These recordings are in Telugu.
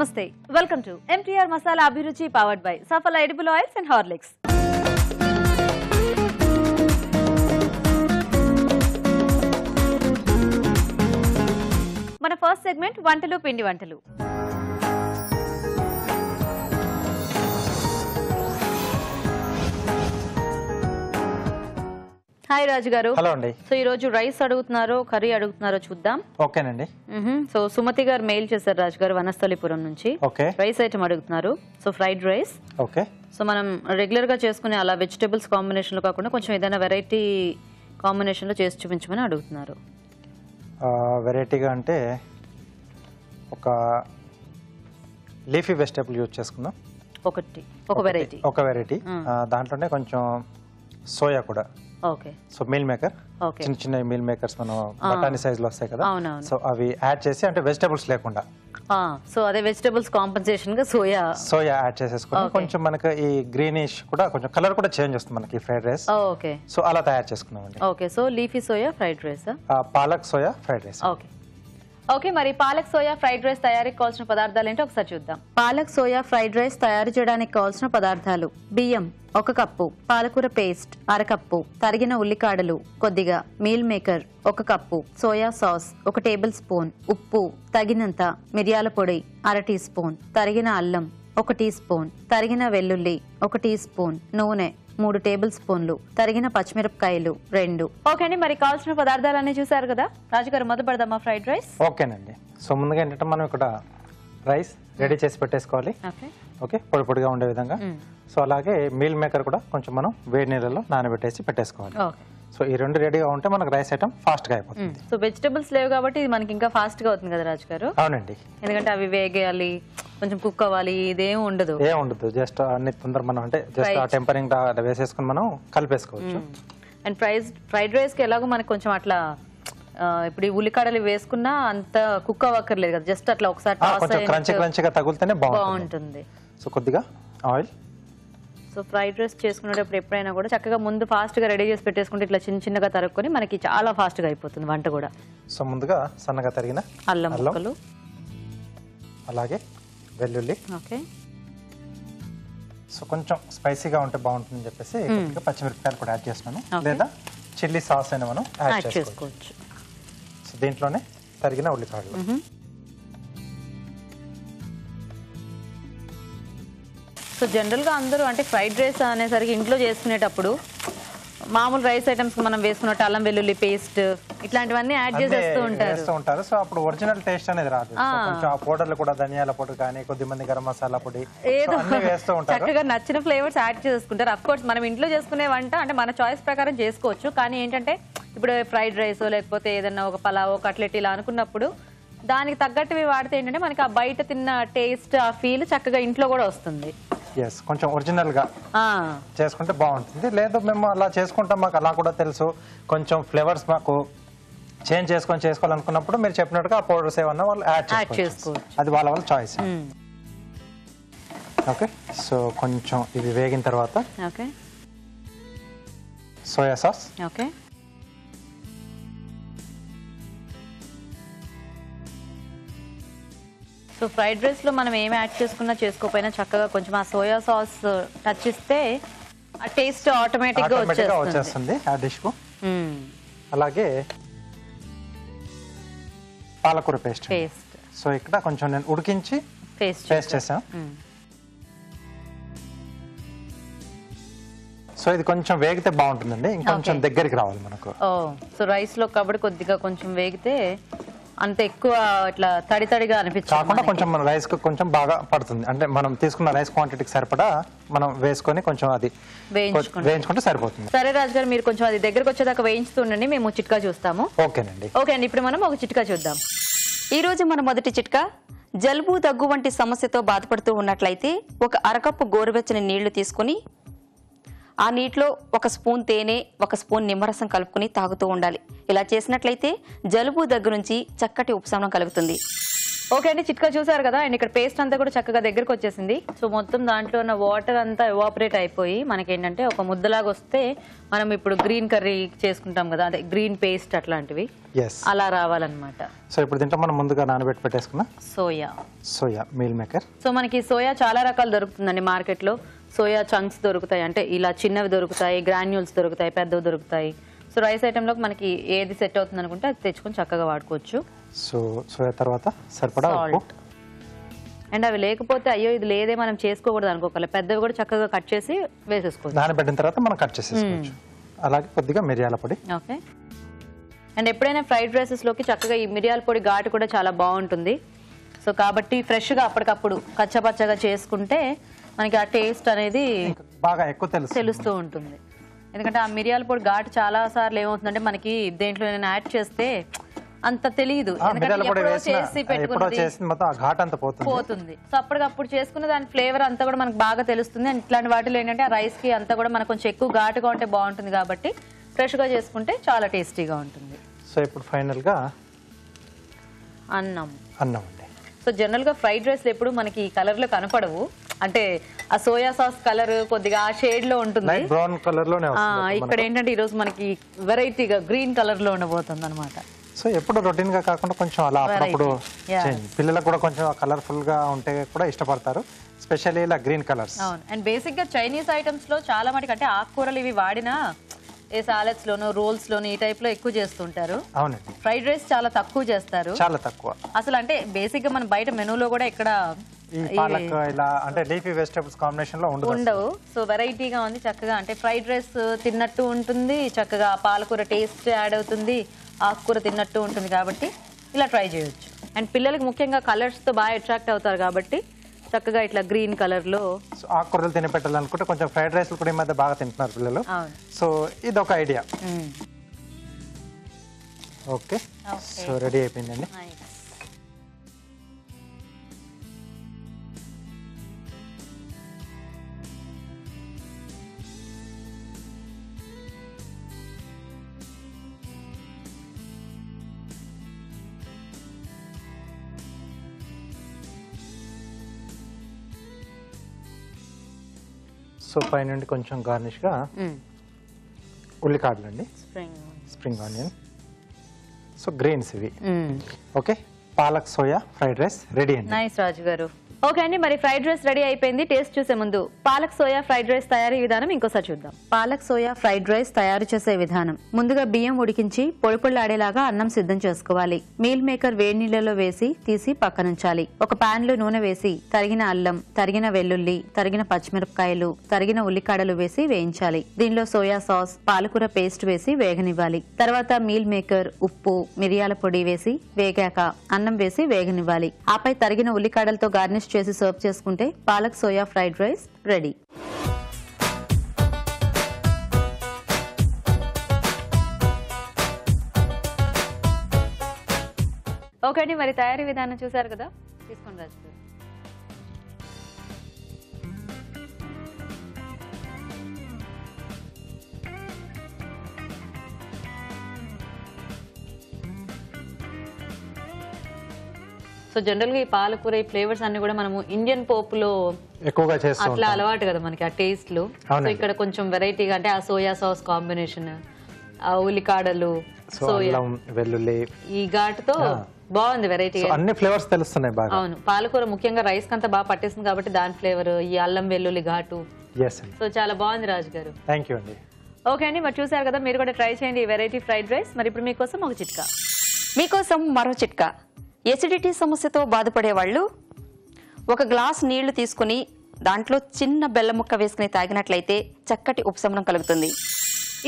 Namaste. Welcome to MTR Masala Abhiruchi powered by Safala Edible Oils and Horlicks. మన ఫస్ట్ సెగ్మెంట్ వంటలు పిండి వంటలు. హాయ్ రాజు గారు. హలో అండి. సో ఈ రోజు రైస్ అడుగుతున్నారో కర్రీ అడుగుతున్నారో చూద్దాం. ఓకేనండి. సో సుమతి గారు మెయిల్ చేశారు రాజు గారు వనస్థలిపురం నుంచి. ఓకే. రైస్ ఐటమ్ అడుగుతున్నారు. So fried rice. Okay. So మనం రెగ్యులర్ గా చేసుకునే అలా వెజిటబుల్స్ కాంబినేషన్ లో కాకుండా కొంచెం ఏదైనా వెరైటీ కాంబినేషన్ లో చేసి చూపించమని అడుగుతున్నారు. వెరైటీగా అంటే ఒక లీఫీ వెజిటబుల్ యూజ్ చేసుకుందాం. ఒక వెరైటీ దాంట్లోనే కొంచెం సోయా కూడా. ఓకే. సో మీల్ మేకర్, చిన్న చిన్న మీల్ మేకర్స్ మనం బఠానీ సైజ్ లో వస్తాయి కదా, సో అవి యాడ్ చేసి అంటే వెజిటబుల్స్ లేకుండా, సో అదే వెజిటబుల్స్ కాంపెన్సేషన్ గా సోయా యాడ్ చేసేసుకుని కొంచెం మనకి ఈ గ్రీనిష్ కూడా కొంచెం కలర్ కూడా చేంజ్ వస్తుంది మనకి ఫ్రైడ్ రైస్. ఓకే. సో అలా తయారు చేసుకున్నామండి. Okay. So leafy soya fried rice, palak soya fried rice. Okay. Okay, మరి పాలక్ సోయా ఫ్రైడ్ రైస్ తయారీకి కావాల్సిన పదార్థాలు ఏంటో ఒకసారి చూద్దాం. పాలక్ సోయా ఫ్రైడ్ రైస్ తయారు చేయడానికి కావాల్సిన పదార్థాలు: బియ్యం 1 కప్పు, పాలకూర పేస్ట్ 1/2 కప్పు, తరిగిన ఉల్లికాడలు కొద్దిగా, meal maker 1 cup, soya sauce 1 table spoon, ఉప్పు తగినంత, మిరియాల పొడి 1/2 టీ స్పూన్, తరిగిన అల్లం 1 టీ స్పూన్, తరిగిన వెల్లుల్లి 1 టీ స్పూన్, నూనె 3 టేబుల్ స్పూన్లు, తరిగిన పచ్చిమిరపకాయలు 2. ఓకే అండి, మరి కావాల్సిన పదార్థాలన్నీ చూసారు కదా రాజుగారు, మొదలు పెడదామా ఫ్రైడ్ రైస్? ఓకేనండి. సో ముందుగా ఏంటంటే మనం ఇక్కడ రైస్ రెడీ చేసి పెట్టేసుకోవాలి. ఓకే, పొడి పొడిగా ఉండే విధంగా. సో అలాగే మీల్ మేకర్ కూడా కొంచెం మనం వేడి నీళ్ళలో నానబెట్టేసి పెట్టేసుకోవాలి. సో ఈ రెండు రెడీగా ఉంటే మనకు రైస్ ఐటమ్ ఫాస్ట్ గా అయిపోతుంది. సో వెజిటబుల్స్ లేవు కాబట్టి ఇది మనకి ఇంకా ఫాస్ట్ గా అవుతుంది కదా రాజు గారు? అవునండి. ఎందుకంటే అవి వేగేయాలి, కొంచెం కుక్ అవ్వాలి, ఇదేం ఉండదు. జస్ట్ అన్ని తొందర మనం అంటే జస్ట్ ఆ టెంపరింగ్ వేసేసుకుని మనం కలిపేసుకోవచ్చు. అండ్ ఫ్రైడ్ రైస్ కి ఎలాగో మనకి కొంచెం అట్లా ఇప్పుడు ఈ ఉల్లికాడలు వేసుకున్నా అంత కుక్ అవ్వక్కర్లేదు కదా, జస్ట్ అట్లా ఒకసారి క్రంచీగా తగులుతేనే బాగుంటుంది. సో కొద్దిగా ఆయిల్. సో ఫ్రైడ్ రైస్ చేసుకునేటప్పుడు ఎప్పుడైనా కూడా చక్కగా ముందు ఫాస్ట్ గా రెడీ చేసి పెట్టేసుకుంటే ఇట్లా చిన్న చిన్నగా తరుక్కొని మనకి చాలా ఫాస్ట్ గా అయిపోతుంది వంట కూడా. సో ముందుగా సన్నగా తరిగిన అల్లం ముక్కలు, అలాగే వెల్లుల్లి. ఓకే. సో కొంచెం స్పైసీగా ఉంటే బాగుంటుందని చెప్పేసి పచ్చిమిరపకాయలు కూడా యాడ్ చేస్తున్నాను, లేదా చిల్లీ సాస్ అయినా మనం యాడ్ చేసుకోవచ్చు. సో దీంట్లోనే తరిగిన ఉల్లిపాయలు. సో జనరల్ గా అందరూ అంటే ఫ్రైడ్ రైస్ అనేసరికి ఇంట్లో చేసుకునేటప్పుడు మామూలు రైస్ ఐటమ్స్ మనం వేసుకున్నట్టు అల్లం వెల్లుల్లి పేస్ట్ ఇట్లాంటివన్నీ యాడ్ చేసేస్తూ ఉంటారు. సో అప్పుడు ఒరిజినల్ టేస్ట్ అనేది రాదు. కొంచెం ఆ పౌడర్లు కూడా ధనియాల పొడి కానీ కొద్దిమంది గరం మసాలా పొడి ఏదో చక్కగా నచ్చిన ఫ్లేవర్స్ యాడ్ చేసుకుంటారు. అఫ్ కోర్స్ మనం ఇంట్లో చేసుకునే వంట అంటే మన చాయిస్ ప్రకారం చేసుకోవచ్చు. కానీ ఏంటంటే ఇప్పుడు ఫ్రైడ్ రైస్ లేకపోతే ఏదన్నా ఒక పలావ్ కట్లెట్ ఇలా అనుకున్నప్పుడు దానికి తగ్గట్టువి వాడితే ఏంటంటే మనకి ఆ బయట తిన్న టేస్ట్ ఆ ఫీల్ చక్కగా ఇంట్లో కూడా వస్తుంది. కొంచెం ఒరిజినల్ గా చేసుకుంటే బాగుంటుంది. లేదు మేము అలా చేసుకుంటాం, మాకు అలా కూడా తెలుసు, కొంచెం ఫ్లేవర్స్ మాకు చేంజ్ చేసుకోవాలనుకున్నప్పుడు మీరు చెప్పినట్టుగా ఆ పౌడర్స్ ఏమన్నా వాళ్ళు యాడ్ చేసుకోవచ్చు. అది వాళ్ళ చాయిస్. ఓకే. సో కొంచెం ఇది వేగిన తర్వాత soya sauce. Okay. So fried rice లో మనం ఏం యాడ్ చేసుకున్నా చేసుకోకపోయినా చక్కగా కొంచెం ఆ సోయా సాస్ టచ్ ఇస్తే ఆ టేస్ట్ ఆటోమేటిక్ గా వచ్చేస్తుంది ఆ డిష్ కు. అలాగే పాలకూర పేస్ట్. సో ఇక్కడ కొంచెం నేను ఉడికించి పేస్ట్ చేసాను. సో ఇది కొంచెం వేగితే బాగుంటుందండి, ఇంకొంచెం దగ్గరికి రావాలి మనకు. సో రైస్ లో కాబట్టి కొద్దిగా కొంచెం వేగితే అంత ఎక్కువ ఇట్లా తడిగా అనిపించింది కాకుండా కొంచెం మన రైస్ కు కొంచెం బాగా పడుతుంది. అంటే మనం తీసుకున్న రైస్ క్వాంటిటీకి సరిపడా మనం వేసుకొని కొంచెం అది వేయించుకుంటే సరిపోతుంది. సరే రాజు గారు, మీరు కొంచెం అది దగ్గరకు వచ్చేదాకా వేయించుతుండండి, మేము చిట్కా చూస్తాము. ఓకేనండి. ఓకే అండి, ఇప్పుడు మనం ఒక చిట్కా చూద్దాం. ఈ రోజు మన మొదటి చిట్కా, జలుబు దగ్గు వంటి సమస్యతో బాధపడుతూ ఉన్నట్లయితే 1/2 కప్పు గోరువెచ్చని నీళ్లు తీసుకుని ఆ నీటిలో 1 స్పూన్ తేనె 1 స్పూన్ నిమ్మరసం కలుపుకుని తాగుతూ ఉండాలి. ఇలా చేసినట్లయితే జలుబు దగ్గు నుంచి చక్కటి ఉపశమనం కలుగుతుంది. ఓకే అండి, చిట్కా చూసారు కదా. అండ్ ఇక్కడ పేస్ట్ అంతా కూడా చక్కగా దగ్గరకు వచ్చేసింది. సో మొత్తం దాంట్లో ఉన్న వాటర్ అంతా ఎవాపరేట్ అయిపోయి మనకేంటంటే ఒక ముద్దలాగా వస్తే మనం ఇప్పుడు గ్రీన్ కర్రీ చేసుకుంటాం కదా, అదే గ్రీన్ పేస్ట్ అట్లాంటివి అలా రావాలన్నమాట. సో ఇప్పుడు దీంట్లో మనం ముందుగా నానబెట్టి పెట్టేసుకున్న సోయా మీల్ మేకర్. సో మనకి సోయా చాలా రకాలు దొరుకుతుందండి మార్కెట్లో. సోయా చంక్స్ దొరుకుతాయి, అంటే ఇలా చిన్నవి దొరుకుతాయి, గ్రాన్యూల్స్ దొరుకుతాయి, పెద్దవి దొరుకుతాయి. సో రైస్ ఐటెంలోకి మనకి ఏది సెట్ అవుతుంది అనుకుంటే అది తెచ్చుకొని చక్కగా వాడుకోవచ్చు. సో సోయా తర్వాత సరిపడా సాల్ట్. అండ్ అవి లేకపోతే అయ్యో ఇది లేదే మనం చేసుకోకూడదు అనుకోవాలి, పెద్దవి కూడా చక్కగా కట్ చేసి వేసేసుకోవచ్చు. నానబెట్టిన తర్వాత మనం కట్ చేసేసుకోవచ్చు. అలాగే కొద్దిగా మిరియాల పొడి. ఓకే. అండ్ ఎప్పుడైనా ఫ్రైడ్ రైసెస్లోకి చక్కగా ఈ మిరియాల పొడి ఘాటు కూడా చాలా బాగుంటుంది. సో కాబట్టి ఫ్రెష్గా అప్పటికప్పుడు కచ్చపచ్చగా చేసుకుంటే మనకి ఆ టేస్ట్ అనేది బాగా ఎక్కువ తెలుస్తూ ఉంటుంది. ఎందుకంటే ఆ మిరియాల పొడి ఘాటు చాలా సార్లు ఏమవుతుందంటే మనకి దేంట్లో యాడ్ చేస్తే అంత తెలియదు, పోతుంది. సో అప్పటికప్పుడు చేసుకున్న దాని ఫ్లేవర్ అంతా కూడా మనకు బాగా తెలుస్తుంది. అండ్ ఇట్లాంటి వాటిలో ఏంటంటే ఆ రైస్ కి అంతా కూడా మనకు కొంచెం ఎక్కువ ఘాటుగా ఉంటే బాగుంటుంది కాబట్టి ఫ్రెష్ గా చేసుకుంటే చాలా టేస్టీగా ఉంటుంది. సో ఇప్పుడు ఫైనల్ గా అన్నం అండి. సో జనరల్ గా ఫ్రైడ్ రైస్ ఎప్పుడు మనకి కలర్ లో కనపడవు, అంటే ఆ సోయా సాస్ కలర్ కొద్దిగా ఆ షేడ్ లో ఉంటుంది, బ్రౌన్ కలర్ లోనే. ఇక్కడ ఏంటంటే ఈ రోజు మనకి వెరైటీగా గ్రీన్ కలర్ లో ఉండబోతుంది అనమాట. సో ఎప్పుడు రొటీన్ గా కాకుండా కొంచెం అలా అప్పుడప్పుడు పిల్లలకు కూడా కొంచెం కలర్ఫుల్ గా ఉంటే కూడా ఇష్టపడతారు, స్పెషల్లీ ఇలా గ్రీన్ కలర్స్. అవును. అండ్ బేసిక్ గా చైనీస్ ఐటమ్స్ లో చాలా మటుకు అంటే ఆకుకూరలు ఇవి వాడినా ఏ సాలెడ్స్ లోను రోల్స్ లోను ఈ టైప్ లో ఎక్కువ చేస్తుంటారు. అవునండి. ఫ్రైడ్ రైస్ చాలా తక్కువ చేస్తారు, చాలా తక్కువ అసలు. అంటే బేసిక్ గా మన బయట మెనూలో కూడా ఇక్కడ ఇలా అంటే లీఫీ వెజిటబుల్స్ కాంబినేషన్ లో ఉండవు. సో వెరైటీగా ఉంది చక్కగా, అంటే ఫ్రైడ్ రైస్ తిన్నట్టు ఉంటుంది, చక్కగా పాలకూర టేస్ట్ యాడ్ అవుతుంది, ఆకుకూర తిన్నట్టు ఉంటుంది కాబట్టి ఇలా ట్రై చేయొచ్చు. అండ్ పిల్లలకి ముఖ్యంగా కలర్స్ తో బాగా అట్రాక్ట్ అవుతారు కాబట్టి చక్కగా ఇట్లా గ్రీన్ కలర్ లో ఆకుకూరలు తినిపెట్టాలనుకుంటే కొంచెం ఫ్రైడ్ రైస్ కూడా ఈ మధ్య బాగా తింటున్నారు పిల్లలు. సో ఇది ఒక ఐడియా. ఓకే, సో రెడీ అయిపోయిందండి. సో పైనుండి కొంచెం గార్నిష్ గా ఉల్లికాడలు అండి, స్ప్రింగ్ ఆనియన్. సో గ్రీన్స్ ఇవి. Okay, palak soya fried rice ready అండి. నైస్ రాజు గారు. ఓకే అండి, మరి ఫ్రైడ్ రైస్ రెడీ అయిపోయింది. టేస్ట్ చూసే ముందు పాలక్ సోయా ఫ్రైడ్ రైస్ తయారీ విధానం ఇంకోసారి చూద్దాం. పాలక్ సోయా ఫ్రైడ్ రైస్ తయారు చేసే విధానం: ముందుగా బియ్యం ఉడికించి పొడి పొడిలాడేలాగా అన్నం సిద్ధం చేసుకోవాలి. మీల్ మేకర్ వేడి నీళ్లలో వేసి తీసి పక్కనుంచాలి. ఒక పాన్ లో నూనె వేసి తరిగిన అల్లం, తరిగిన వెల్లుల్లి, తరిగిన పచ్చిమిరపకాయలు, తరిగిన ఉల్లికాడలు వేసి వేయించాలి. దీనిలో సోయా సాస్, పాలకూర పేస్ట్ వేసి వేగనివ్వాలి. తర్వాత మీల్ మేకర్, ఉప్పు, మిరియాల పొడి వేసి వేగాక అన్నం వేసి వేగనివ్వాలి. ఆపై తరిగిన ఉల్లికాడలతో గార్నిష్ చేసి సర్వ్ చేసుకుంటే palak soya fried rice ready. Okay అండి, మరి తయారీ విధానం చూసారు కదా, తీసుకోండి రాజు గారు. సో జనరల్ గా ఈ పాలకూర ఈ ఫ్లేవర్స్ అన్ని కూడా మనము ఇండియన్ పోపులో ఎక్కువగా చేస్తాం, అట్లా అలవాటు కదా మనకి ఆ టేస్ట్ లో. సో ఇక్కడ కొంచెం వెరైటీగా అంటే ఆ సోయా సాస్ కాంబినేషన్, ఆ ఉల్లికాడలు, సోయా, వెల్లుల్లి, ఈ ఘాటుతో బాగుంది వెరైటీ. అన్ని ఫ్లేవర్స్ తెలుస్తున్నాయి బాగా. అవును, పాలకూర ముఖ్యంగా రైస్ కంతా బాగా పట్టేస్తుంది కాబట్టి దాని ఫ్లేవర్, ఈ అల్లం వెల్లుల్లి ఘాటు. సో చాలా బాగుంది రాజు గారు. థ్యాంక్ యూ అండి. ఓకే అండి, మరి చూసారు కదా, మీరు కూడా ట్రై చేయండి ఈ వెరైటీ ఫ్రైడ్ రైస్. మరి ఇప్పుడు మీకోసం ఒక చిట్కా. మీకోసం మరో చిట్కా. ఎసిడిటీ సమస్యతో బాధపడే వాళ్ళు ఒక గ్లాస్ నీళ్లు తీసుకుని దాంట్లో చిన్న బెల్లం ముక్క వేసుకుని తాగినట్లయితే చక్కటి ఉపశమనం కలుగుతుంది.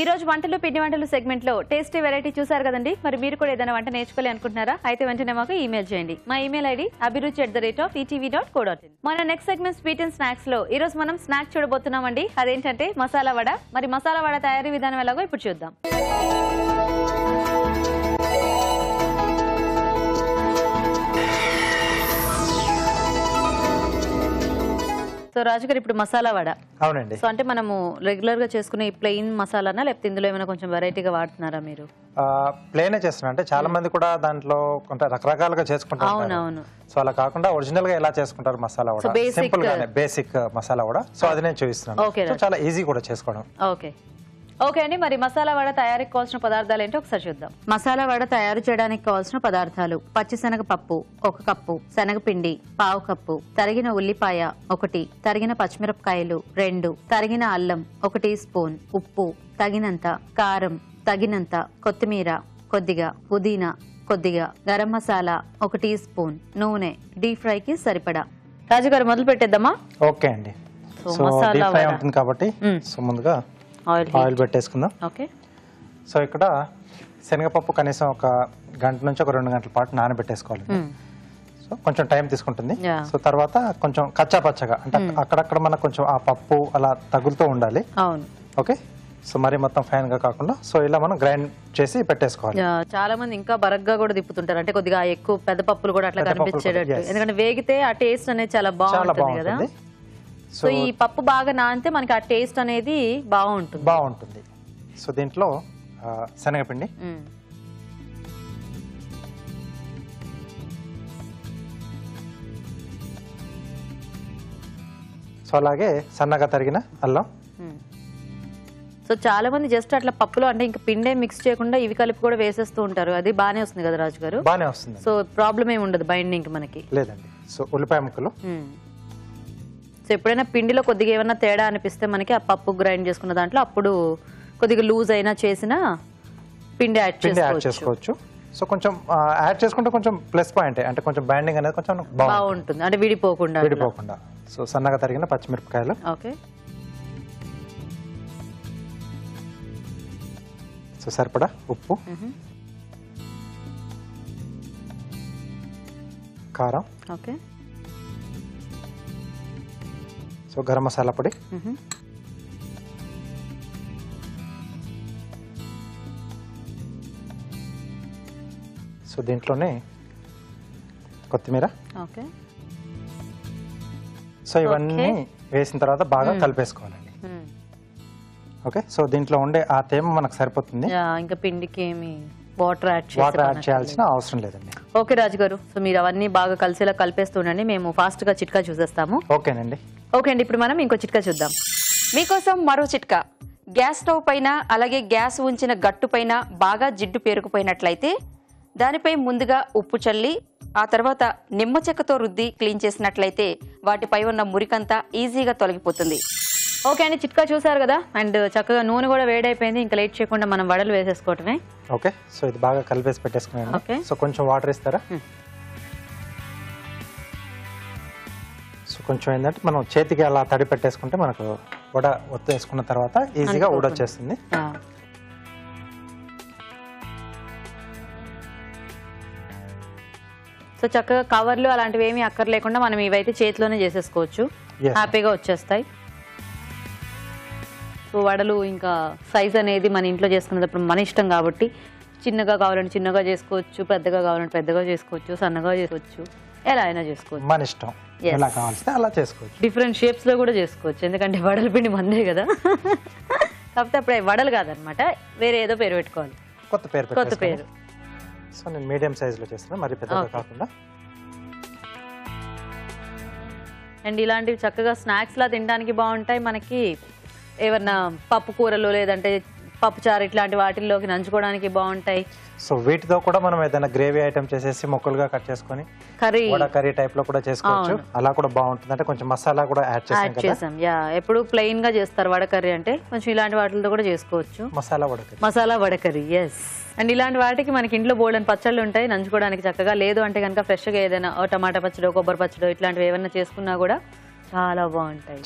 ఈ రోజు వంటలు పిండి వంటలు సెగ్మెంట్ లో టేస్టీ వెరైటీ చూసారు కదండి. మరి మీరు కూడా ఏదైనా వంట నేర్చుకోవాలి అనుకుంటున్నారా? అయితే వెంటనే మాకు ఈమెయిల్ చేయండి. మా ఈమెయిల్ ఐడి abhiruchi@etv.co.in. మన next segment sweet and snacks లో ఈ రోజు మనం స్నాక్ చూడబోతున్నామండి. అదేంటంటే మసాలా వడ. మరి మసాలా వడ తయారీ విధానం ఎలాగో ఇప్పుడు చూద్దాం. సో రాజు గారు ఇప్పుడు మసాలా వడ. అవునండి. సో అంటే మనము రెగ్యులర్ గా చేసుకునే ఈ ప్లెయిన్ మసాలానా లేకపోతే ఇందులో ఏమైనా కొంచెం వెరైటీగా వాడుతున్నారా మీరు? ప్లేనే చేస్తున్నా, అంటే చాలా మంది కూడా దాంట్లో కొంత రకరకాలుగా చేసుకుంటారు. అవునవును. సో అలా కాకుండా ఒరిజినల్ గా ఎలా చేసుకుంటారు మసాలా వడ, సింపుల్ గానే బేసిక్ మసాలా వడ. సో అది నేను చూపిస్తున్నాను. సో చాలా ఈజీ కూడా చేసుకోవడం. ఓకే ఓకే అండి, మరి మసాలా వడ తయారీకి కావాల్సిన పదార్థాలు ఏంటో ఒకసారి చూద్దాం. మసాలా వడ తయారు చేయడానికి కావాల్సిన పదార్థాలు: పచ్చిశనగపప్పు 1 కప్పు, శనగపిండి 1/2 కప్పు, తరిగిన ఉల్లిపాయ 1, తరిగిన పచ్చిమిరపకాయలు 2, తరిగిన అల్లం 1 టీ స్పూన్, ఉప్పు తగినంత, కారం తగినంత, కొత్తిమీర కొద్దిగా, పుదీనా కొద్దిగా, గరం మసాలా 1 టీ స్పూన్, నూనె, డీప్ ఫ్రై కి సరిపడా. రాజుగారు మొదలు పెట్టేద్దామా? ఓకే అండి. సో డీప్ ఫ్రై ఉంటుంది కాబట్టి సో ముందుగా ఆయిల్ పెట్టేసుకుందాం. ఓకే. సో ఇక్కడ శనగపప్పు కనీసం 1 గంట నుంచి 2 గంటల పాటు నానబెట్టేసుకోవాలి. సో కొంచెం టైం తీసుకుంటుంది. సో తర్వాత కొంచెం కచ్చా పచ్చగా, అంటే అక్కడక్కడ మనకు కొంచెం ఆ పప్పు అలా తగులుతూ ఉండాలి. అవును. ఓకే. సో మరి మొత్తం ఫైన్ గా కాకుండా సో ఇలా మనం గ్రైండ్ చేసి పెట్టేసుకోవాలి. చాలా మంది ఇంకా బరగ్గా కూడా తిప్పుతుంటారు, అంటే కొద్దిగా ఎక్కువ పెద్ద పప్పులు కూడా అట్లా కనిపించేటట్టు, ఎందుకంటే వేగితే ఆ టేస్ట్ అనేది చాలా బాగుంటుంది కదా. సో ఈ పప్పు బాగా నానితే మనకి ఆ టేస్ట్ అనేది బాగుంటుంది. సో దీంట్లో శనగపిండి, సో అలాగే సన్నగా తరిగిన అల్లం. సో చాలా మంది జస్ట్ అట్లా పప్పులో అంటే ఇంకా పిండే మిక్స్ చేయకుండా ఇవి కలిపి కూడా వేసేస్తూ ఉంటారు. అది బానే వస్తుంది కదా రాజు గారు? బానే వస్తుంది. సో ప్రాబ్లం ఏమి ఉండదు బైండింగ్ మనకి? లేదండి. సో ఉల్లిపాయ ముక్కలు. సో ఎప్పుడైనా పిండిలో కొద్దిగా ఏమైనా తేడా అనిపిస్తే మనకి ఆ పప్పు గ్రైండ్ చేసుకున్న దాంట్లో అప్పుడు కొద్దిగా లూజ్ అయినా చేసిన పిండి యాడ్ చేసుకోవచ్చు. సో కొంచెం యాడ్ చేసుకుంటే కొంచెం ప్లస్ పాయింట్, అంటే కొంచెం బైండింగ్ అనేది కొంచెం బాగుంటుంది, అంటే విడిపోకుండా. సో సన్నగా తరిగిన పచ్చిమిరపకాయలు. ఓకే. సో సరిపడా ఉప్పు, కారం. ఓకే. సో గరం మసాలా పొడి, సో దీంట్లోనే కొత్తిమీర. ఓకే. సో ఇవన్నీ వేసిన తర్వాత బాగా కలిపేసుకోవాలండి. ఓకే. సో దీంట్లో ఉండే ఆ తేమ మనకు సరిపోతుంది, ఇంకా పిండికి ఏమి వాటర్ యాడ్ చేయాల్సిన అవసరం లేదండి. ఓకే రాజు గారు, సో మీరు అవన్నీ బాగా కలిసేలా కలిపేస్తుండండి, మేము ఫాస్ట్ గా చిట్కా చూసేస్తాము. ఓకేనండి. ఓకే అండి, ఇప్పుడు మనం ఇంకో చిట్కా చూద్దాం. మీకోసం మరో చిట్కా. గ్యాస్ స్టవ్ పైన అలాగే గ్యాస్ ఉంచిన గట్టు పైన బాగా జిడ్డు పేరుకుపోయినట్లయితే దానిపై ముందుగా ఉప్పు చల్లి ఆ తర్వాత నిమ్మ చెక్కతో రుద్ది క్లీన్ చేసినట్లయితే వాటిపై ఉన్న మురికంతా ఈజీగా తొలగిపోతుంది. ఓకే అండి, చిట్కా చూసారు కదా, అండ్ చక్కగా నూనె కూడా వేడైపోయింది, ఇంకా లేట్ చేయకుండా మనం వడలు వేసేసుకోవటమే. ఓకే. సో ఇది బాగా కలిపేసి పెట్టేసుకున్నాను. ఓకే. సో కొంచెం వాటర్ ఇస్తారా? సో కొంచెం ఏంటంటే మనం చేతికి అలా తడి పెట్టేసుకుంటే మనకు వడ ఒత్తేసుకున్న తర్వాత ఈజీగా ఊడొచ్చేస్తుంది. సో చక్కగా కవర్లు అలాంటివి ఏమీ అక్కర్లేకుండా మనం ఇవైతే చేతిలోనే చేసేసుకోవచ్చు, హ్యాపీగా వచ్చేస్తాయి. సో వడలు ఇంకా సైజ్ అనేది మన ఇంట్లో చేసుకునేటప్పుడు మన ఇష్టం కాబట్టి చిన్నగా కావాలంటే చిన్నగా చేసుకోవచ్చు, పెద్దగా కావాలంటే పెద్దగా చేసుకోవచ్చు, సన్నగా చేసుకోవచ్చు, ఎలా అయినా చేసుకోవచ్చు, మన ఇష్టం. ఎలా కావాల్సి అలా చేసుకోవచ్చు. డిఫరెంట్ షేప్స్ లో కూడా చేసుకోవచ్చు, ఎందుకంటే వడల పిండి మందే కదా. కాకపోతే అప్పుడు వడలు కాదనమాట, వేరే ఏదో పేరు పెట్టుకోవాలి, కొత్త పేరు. సో నేను మీడియం సైజ్ లో చేస్తాను, మరి పెద్దగా కాకుండా. అండ్ ఇలాంటివి చక్కగా స్నాక్స్ లా తినడానికి బాగుంటాయి. మనకి ఏమన్నా పప్పు కూరలు లేదంటే పప్పు చారు ఇట్లాంటి వాటిల్లోకి నంచుకోవడానికి బాగుంటాయి. సో వీటితో కూడా మనం ఏదైనా గ్రేవీ ఐటమ్ చేసేసి ముక్కలుగా కట్ చేసుకొని కర్రీ టైప్ లో కూడా చేసుకోవచ్చు, అలా కూడా బాగుంటుంది. అంటే కొంచెం మసాలా కూడా యాడ్ చేసాం. ఎప్పుడు ప్లెయిన్ గా చేస్తారు వడ కర్రీ అంటే, కొంచెం ఇలాంటి వాటితో కూడా చేసుకోవచ్చు masala vada curry. Yes. And ఇలాంటి వాటికి మనకి ఇంట్లో బోల్డెన్ పచ్చళ్ళు ఉంటాయి నంచుకోవడానికి చక్కగా. లేదు అంటే కనుక ఫ్రెష్ గా ఏదైనా టమాటా పచ్చడో కొబ్బరి పచ్చడో ఇట్లాంటివి ఏమైనా చేసుకున్నా కూడా చాలా బాగుంటాయి.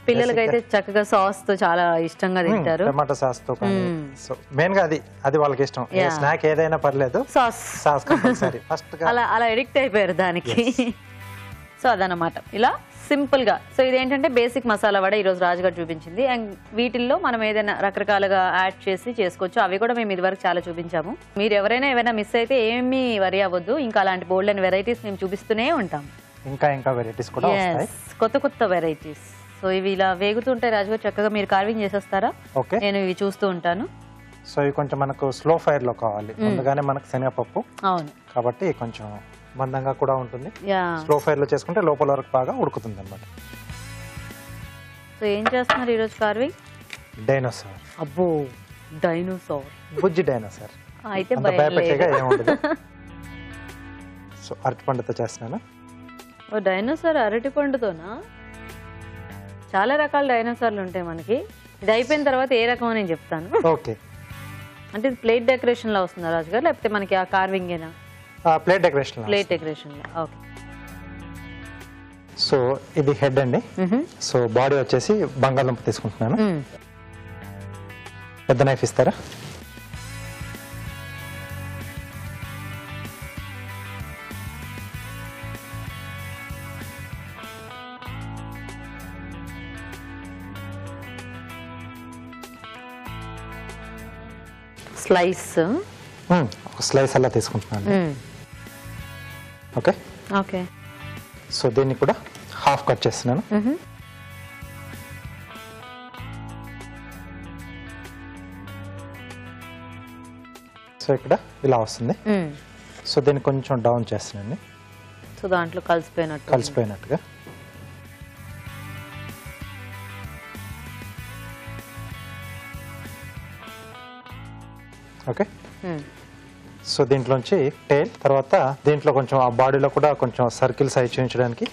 పిల్లలకైతే చక్కగా సాస్ తో చాలా ఇష్టంగా తింటారు, టమాటా సాస్ తో. సో మెయిన్ గా అది వాళ్ళకి ఇష్టం. స్నాక్ ఏదైనా పర్లేదు, సాస్ కంపల్సరీ. ఫస్ట్ అలా ఎడిక్ట్ అయిపోయారు దానికి. సో అదనమాట ఇలా సింపుల్ గా. సో ఇదేంటంటే బేసిక్ మసాలా వడ ఈ రోజు రాజుగారు చూపించింది. అండ్ వీటిల్లో మనం ఏదైనా రకరకాలుగా యాడ్ చేసి చేసుకోవచ్చు, అవి కూడా మేము ఇదివరకు చాలా చూపించాము. మీరు ఎవరైనా ఏమైనా మిస్ అయితే ఏమీ వరి అవ్వద్దు, ఇంకా అలాంటి బోల్డ్ అండ్ వెరైటీస్ మేము చూపిస్తూనే ఉంటాం. ఇంకా వెరైటీస్ కూడా వస్తాయి. కొత్త కొత్త వెరైటీస్. సో ఇవి ఇలా వేగుతుంటే రాజుగారు చక్కగా మీరు కార్వింగ్ చేసేస్తారా? ఓకే, నేను ఇవి చూస్తూ ఉంటాను. సో ఇవి కొంచెం మనకు స్లో ఫైర్ లో కావాలి. ముందుగానే మనకు శనగపప్పు అవును కాబట్టి కొంచెం మందంగా కూడా ఉంటుంది. స్లో ఫైర్ లో చేసుకుంటే లోపల వరకు బాగా ఉడుకుతుంది అన్నమాట. సో ఏం చేస్తున్నారు ఈరోజు కార్వింగ్? డైనోసార్. అబ్బో, డైనోసార్, బుజ్జి డైనోసార్. అయితే భయపెట్టేగా ఏముండదు. సో అరటిపండుతో చేస్తున్నాను. ఓ డైనోసార్ అరటి పండుతోనా? చాలా రకాల డైనోసార్లు ఉంటాయి మనకి. ఇది అయిపోయిన తర్వాత ఏ రకం నేను చెప్తాను. ఓకే, అంటే ఇది ప్లేట్ డెకరేషన్ లో వస్తుందా రాజుగారు, లేకపోతే మనకి ఆ కార్వింగ్ ఏనా? Plate decoration. ప్లేట్ డెకరేషన్ లో. ఓకే. సో ఇది హెడ్ అండి. సో బాడీ వచ్చేసి బంగాళదుంప తీసుకుంటున్నాను. పెద్ద నైఫ్ ఇస్తారా? స్లైస్. ఒక స్లైస్ అలా తీసుకుంటున్నాను. Okay okay. సో దీన్ని కూడా హాఫ్ కట్ చేస్తున్నాను. సో ఇక్కడ ఇలా వస్తుంది. సో దీన్ని కొంచెం డౌన్ చేస్తున్నాను. సో దాంట్లో కలిసిపోయినట్టుగా. ఓకే. సో దీంట్లోంచి టైల్ తర్వాత దీంట్లో కొంచెం ఆ బాడీలో కూడా కొంచెం సర్కిల్ సైజ్ చూపించడానికి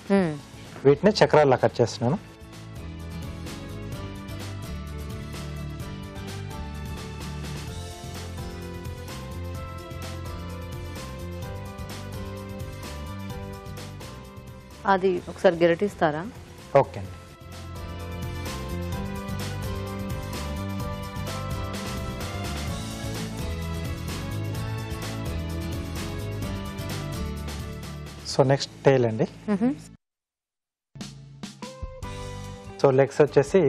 వీటిని చక్రాల్లా కట్ చేస్తున్నాను. అది ఒకసారి గిరటిస్తారా? ఓకే అండి. సో నెక్స్ట్ టైల్ అండి. సో లెగ్స్ వచ్చేసి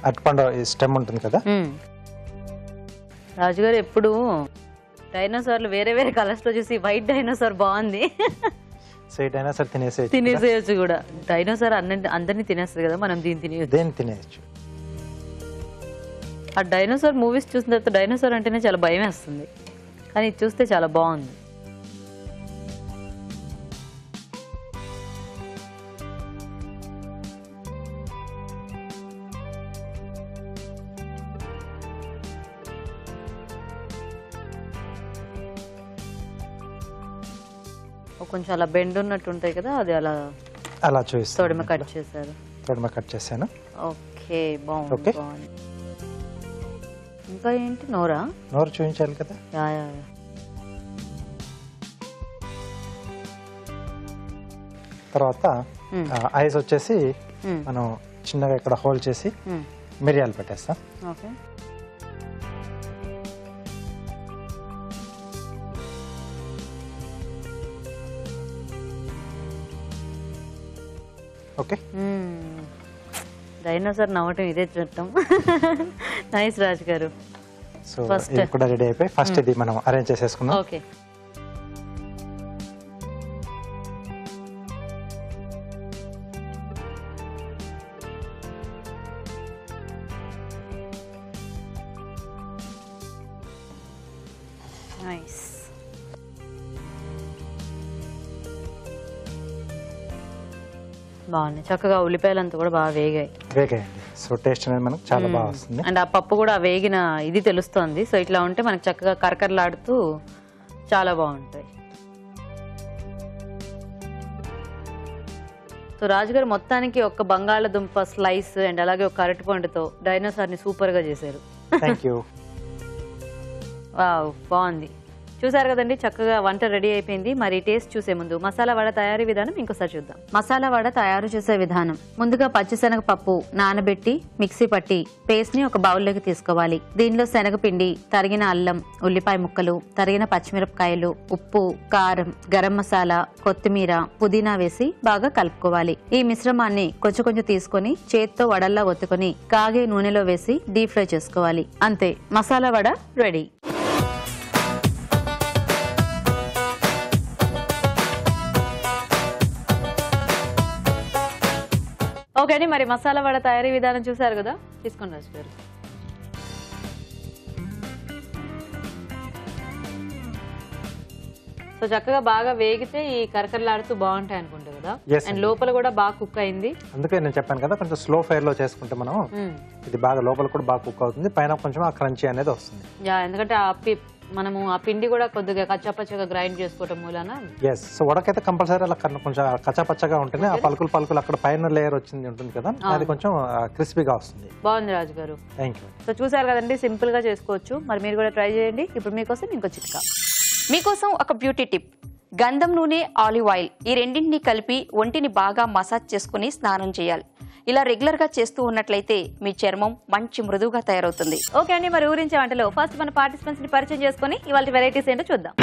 అరటిపండు స్టెమ్ ఉంటుంది కదా. రాజుగారు ఎప్పుడు డైనోసార్లు వేరే వేరే కలర్స్ లో చూసి వైట్ డైనోసార్ బాగుంది. సో ఈ డైనోసార్ తినేసేయచ్చు కూడా. డైనోసార్ అందరినీ తినేస్తుంది కదా, మనం దీన్ని తినేయచ్చు. ఆ డైనోసార్ మూవీస్ చూసిన తర్వాత డైనోసార్ అంటేనే చాలా భయం వేస్తుంది, కానీ ఇది చూస్తే చాలా బాగుంది. కొంచెం అలా బెండ్ ఉన్నట్టు ఉంటాయి కదా, అది అలా చూపిస్తాను. తొడిమ కట్ చేశాను. ఓకే, బాగుంది. ఇంకా ఏంటి? నోరు చూపించాలి కదా. తర్వాత ఐస్ వచ్చేసి మనం చిన్నగా ఇక్కడ హోల్డ్ చేసి మిరియాలు పెట్టేస్తాం. ఓకే. ఓకే. డైనోసార్ నవ్వటం ఇదే చూడటం. నైస్ రాజు గారు. సో ఇది కూడా రెడీ అయిపోయి ఫస్ట్ ఇది మనం అరేంజ్ చేసేసుకున్నాం. ఓకే. నైస్. బాగుంది. చక్కగా ఉల్లిపాయలంతా కూడా బాగా వేగాయండి. సో టేస్ట్ అనేది మనకు చాలా బాగా వస్తుంది. అండ్ ఆ పప్పు కూడా వేగిన ఇది తెలుస్తోంది. సో ఇట్లా ఉంటే మనకు చక్కగా కరకరలాడుతూ చాలా బాగుంటాయి. సో రాజుగారు మొత్తానికి ఒక బంగాళదుంప స్లైస్ అండ్ అలాగే ఒక అరటిపండుతో డైనోసార్ ని సూపర్ గా చేశారు. థాంక్యూ. వావ్, బాగుంది. చూసారు కదండి, చక్కగా వంట రెడీ అయిపోయింది. మరి టేస్ట్ చూసే ముందు మసాలా వడ తయారీ విధానం ఇంకోసారి చూద్దాం. మసాలా వడ తయారు చేసే విధానం: ముందుగా పచ్చిశనగపప్పు నానబెట్టి మిక్సీ పట్టి పేస్ట్ ని ఒక బౌల్లోకి తీసుకోవాలి. దీనిలో శనగపిండి, తరిగిన అల్లం, ఉల్లిపాయ ముక్కలు, తరిగిన పచ్చిమిరపకాయలు, ఉప్పు, కారం, గరం మసాలా, కొత్తిమీర, పుదీనా వేసి బాగా కలుపుకోవాలి. ఈ మిశ్రమాన్ని కొంచెం కొంచెం తీసుకొని చేత్తో వడల్లా ఒత్తుకొని కాగే నూనెలో వేసి డీప్ ఫ్రై చేసుకోవాలి. అంతే, మసాలా వడ రెడీ. ఓకే అండి, మరి మసాలా వడ తయారీ విధానం చూసారు కదా, తీసుకోండి రాజు గారు. సో చక్కగా బాగా వేగితే ఈ కరకరలాడుతూ బాగుంటాయి అనుకుంటా కదా, అండ్ లోపల కూడా బాగా కుక్ అయింది. అందుకే నేను చెప్పాను కదా, కొంచెం స్లో ఫైర్ లో చేసుకుంటే మనం ఇది బాగా లోపల కూడా బాగా కుక్ అవుతుంది, పైన కొంచెం ఆ క్రంచీ అనేది వస్తుంది. ఎందుకంటే మనము ఆ పిండి కూడా కొద్దిగా కచ్చాపచ్చగా గ్రైండ్ చేసుకోవటం మూలన. ఎస్, సో వడకైతే కంపల్సరీ అలా కొంచెం కచ్చాపచ్చగా ఉంటుంది, ఆ పలుకులు అక్కడ పైన లేయర్ వచ్చింది ఉంటుంది కదా, అది కొంచెం క్రిస్పీగా వస్తుంది. బాగుంది రాజు గారు, థ్యాంక్ యూ. సో చూసారు కదండి, సింపుల్ గా చేసుకోవచ్చు, మరి మీరు కూడా ట్రై చేయండి. ఇప్పుడు మీకోసం ఇంకో చిట్కా. మీకోసం ఒక బ్యూటీ టిప్. గంధం నూనె, ఆలివ్ ఆయిల్ ఈ రెండింటిని కలిపి ఒంటిని బాగా మసాజ్ చేసుకుని స్నానం చేయాలి. ఇలా రెగ్యులర్ గా చేస్తూ ఉన్నట్లయితే మీ చర్మం మంచి మృదువుగా తయారవుతుంది. ఓకే అండి, మరి ఊరించే వంటలో ఫస్ట్ మన పార్టిసిపెంట్స్ ని పరిచయం చేసుకుని ఇవాళ వెరైటీస్ ఏంటో చూద్దాం.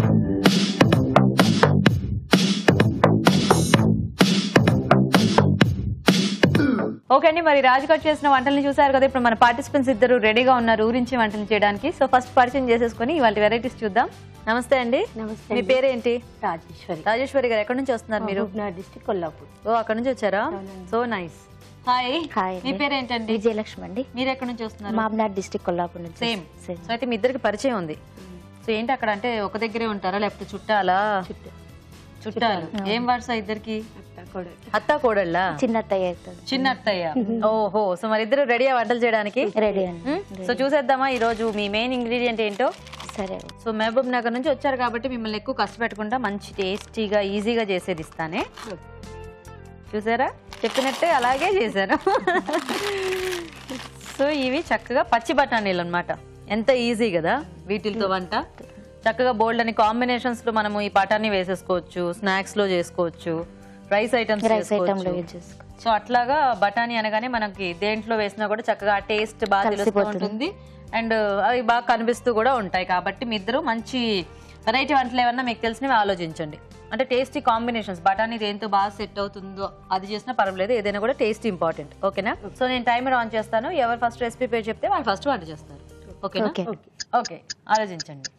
ఓకే అండి, మరి రాజు కట్ చేసిన వంటల్ని చూసారు కదా, ఇప్పుడు మన పార్టిసిపెంట్స్ ఇద్దరు రెడీగా ఉన్నారు ఊరించే వంటలు చేయడానికి. సో ఫస్ట్ పరిచయం చేసేసుకుని ఇవాళ వెరైటీస్ చూద్దాం. నమస్తే అండి. నమస్తే. మీ పేరేంటి? రాజేశ్వరి. రాజేశ్వరి గారు, ఎక్కడి నుంచి వస్తున్నారు మీరు? డిస్ట్రిక్ట్ కొల్లాపూర్. ఓ, అక్కడ నుంచి వచ్చారా? So nice. హాయ్. హాయ్. మీ పేరేంటండి? విజయలక్ష్మి అండి. మీరు ఎక్కడి నుంచి వస్తున్నారు? మాబ్నార్ డిస్ట్రిక్ట్ కొల్లాపూర్ నుంచి. సేమ్. సో అయితే మీ ఇద్దరికి పరిచయం ఉంది. సో ఏంటి అక్కడ అంటే ఒక దగ్గరే ఉంటారా లేకపోతే చుట్టాలా? చుట్టాలు. ఏం వరుస ఇద్దరికి? అత్త కోడళ్ళ? చిన్న అత్తయ్య. చిన్న అత్తయ్య. ఓహో, సో మరి ఇద్దరు రెడీ వంటలు చేయడానికి? రెడీ అండి. సో చూసేద్దామా ఈ రోజు మీ మెయిన్ ఇంగ్రీడియంట్ ఏంటో? సరే. సో మహబూబ్ నగర్ నుంచి వచ్చారు కాబట్టి మిమ్మల్ని ఎక్కువ కష్టపెట్టకుండా మంచి టేస్టీగా ఈజీగా చేసేది ఇస్తానే. చూసారా, చెప్పినట్టే అలాగే చేశాను. సో ఇవి చక్కగా పచ్చి బఠానీలు అన్నమాట. ఎంత ఈజీ కదా వీటితో వంట. చక్కగా బోల్డ్ అని కాంబినేషన్స్ లో మనము ఈ బఠానీ వేసేసుకోవచ్చు, స్నాక్స్ లో చేసుకోవచ్చు, రైస్ ఐటమ్స్ చేసుకోవచ్చు. సో అట్లాగా బఠానీ అనగానే మనకి దేంట్లో వేసినా కూడా చక్కగా టేస్ట్ బాగా తెలుస్తూ ఉంటుంది, అండ్ అవి బాగా కనిపిస్తూ కూడా ఉంటాయి. కాబట్టి మీ ఇద్దరు మంచి వెరైటీ వంటలు ఏమన్నా మీకు తెలిసినవి ఆలోచించండి. అంటే టేస్టీ కాంబినేషన్స్, బఠానీ దేంతో బాగా సెట్ అవుతుందో అది చేసినా పర్వాలేదు, ఏదైనా కూడా టేస్ట్ ఇంపార్టెంట్. ఓకేనా? సో నేను టైమర్ ఆన్ చేస్తాను, ఎవరు ఫస్ట్ రెసిపీ పేరు చెప్తే వాళ్ళు ఫస్ట్ వంట చేస్తారు. ఓకేనా? ఓకే, ఆలోచించండి.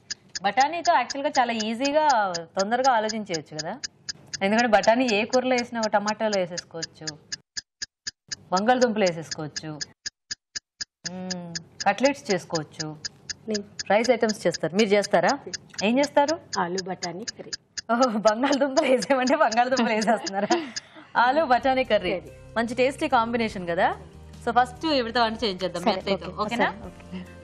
బఠానీతో యాక్చువల్గా చాలా ఈజీగా తొందరగా ఆలోచించవచ్చు కదా, ఎందుకంటే బఠానీ ఏ కూరలో వేసినా, ఒక టమాటాలో వేసేసుకోవచ్చు, బంగాళదుంపలు వేసేసుకోవచ్చు, కట్లెట్స్ చేసుకోవచ్చు, రైస్ ఐటమ్స్ చేస్తారు. మీరు చేస్తారా? ఏం చేస్తారు? ఆలు బఠానీ కర్రీ. ఓహో, బంగాళదుంపలు వేసేయమంటే బంగాళదుంపలు వేసేస్తున్నారా? ఆలు బఠానీ కర్రీ మంచి టేస్టీ కాంబినేషన్ కదా. సో ఫస్ట్ ఇవిడితో వంట చేయించేద్దాం మీ అత్తయ్యతో. ఓకేనా?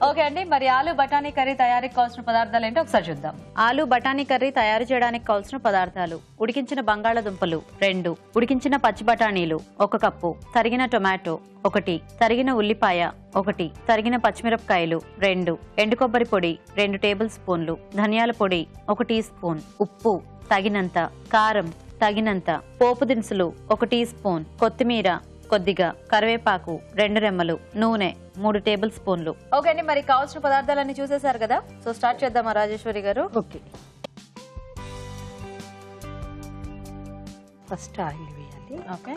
ఓకే అండి, మరి ఆలు బఠానీ కర్రీ తయారీకి కావాల్సిన పదార్థాలు ఏంటో ఒకసారి చూద్దాం. ఆలు బఠానీ కర్రీ తయారు చేయడానికి కావాల్సిన పదార్థాలు: ఉడికించిన బంగాళదుంపలు 2, ఉడికించిన పచ్చి బఠానీలు 1 కప్పు, తరిగిన టొమాటో 1, తరిగిన ఉల్లిపాయ 1, తరిగిన పచ్చిమిరపకాయలు 2, ఎండు కొబ్బరి పొడి 2 టేబుల్ స్పూన్లు, ధనియాల పొడి 1 టీ స్పూన్, ఉప్పు తగినంత, కారం తగినంత, పోపు దినుసులు 1 టీ స్పూన్, కొత్తిమీర కొద్దిగా, కరివేపాకు 2 రెమ్మలు, నూనె 3 టేబుల్ స్పూన్లు. ఓకే అండి, మరి కావాల్సిన పదార్థాలన్నీ చూసేశారు కదా. సో స్టార్ట్ చేద్దామా రాజేశ్వరి గారు? ఓకే. ఫస్ట్ ఆయిల్ వేయాలి. ఓకే.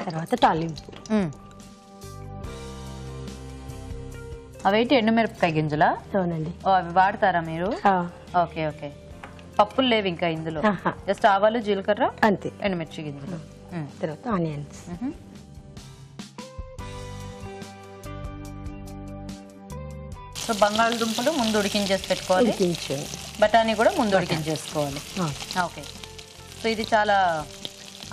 తర్వాత తాలింపు. అవేంటి, ఎండుమిరపకాయ గింజలా? అవునండి. ఓ, అవి వాడతారా మీరు? Okay okay. పప్పులు లేవు ఇంకా ఇందులో, జస్ట్ ఆవాలు, జీలకర్ర, అంతే, ఎండుమిర్చి గింజలు. తర్వాత ఆనియన్స్. సో బంగాళదుంపలు ముందు ఉడికించేసి పెట్టుకోవాలి, బఠానీ కూడా ముందు ఉడికించేసుకోవాలి. ఓకే. సో ఇది చాలా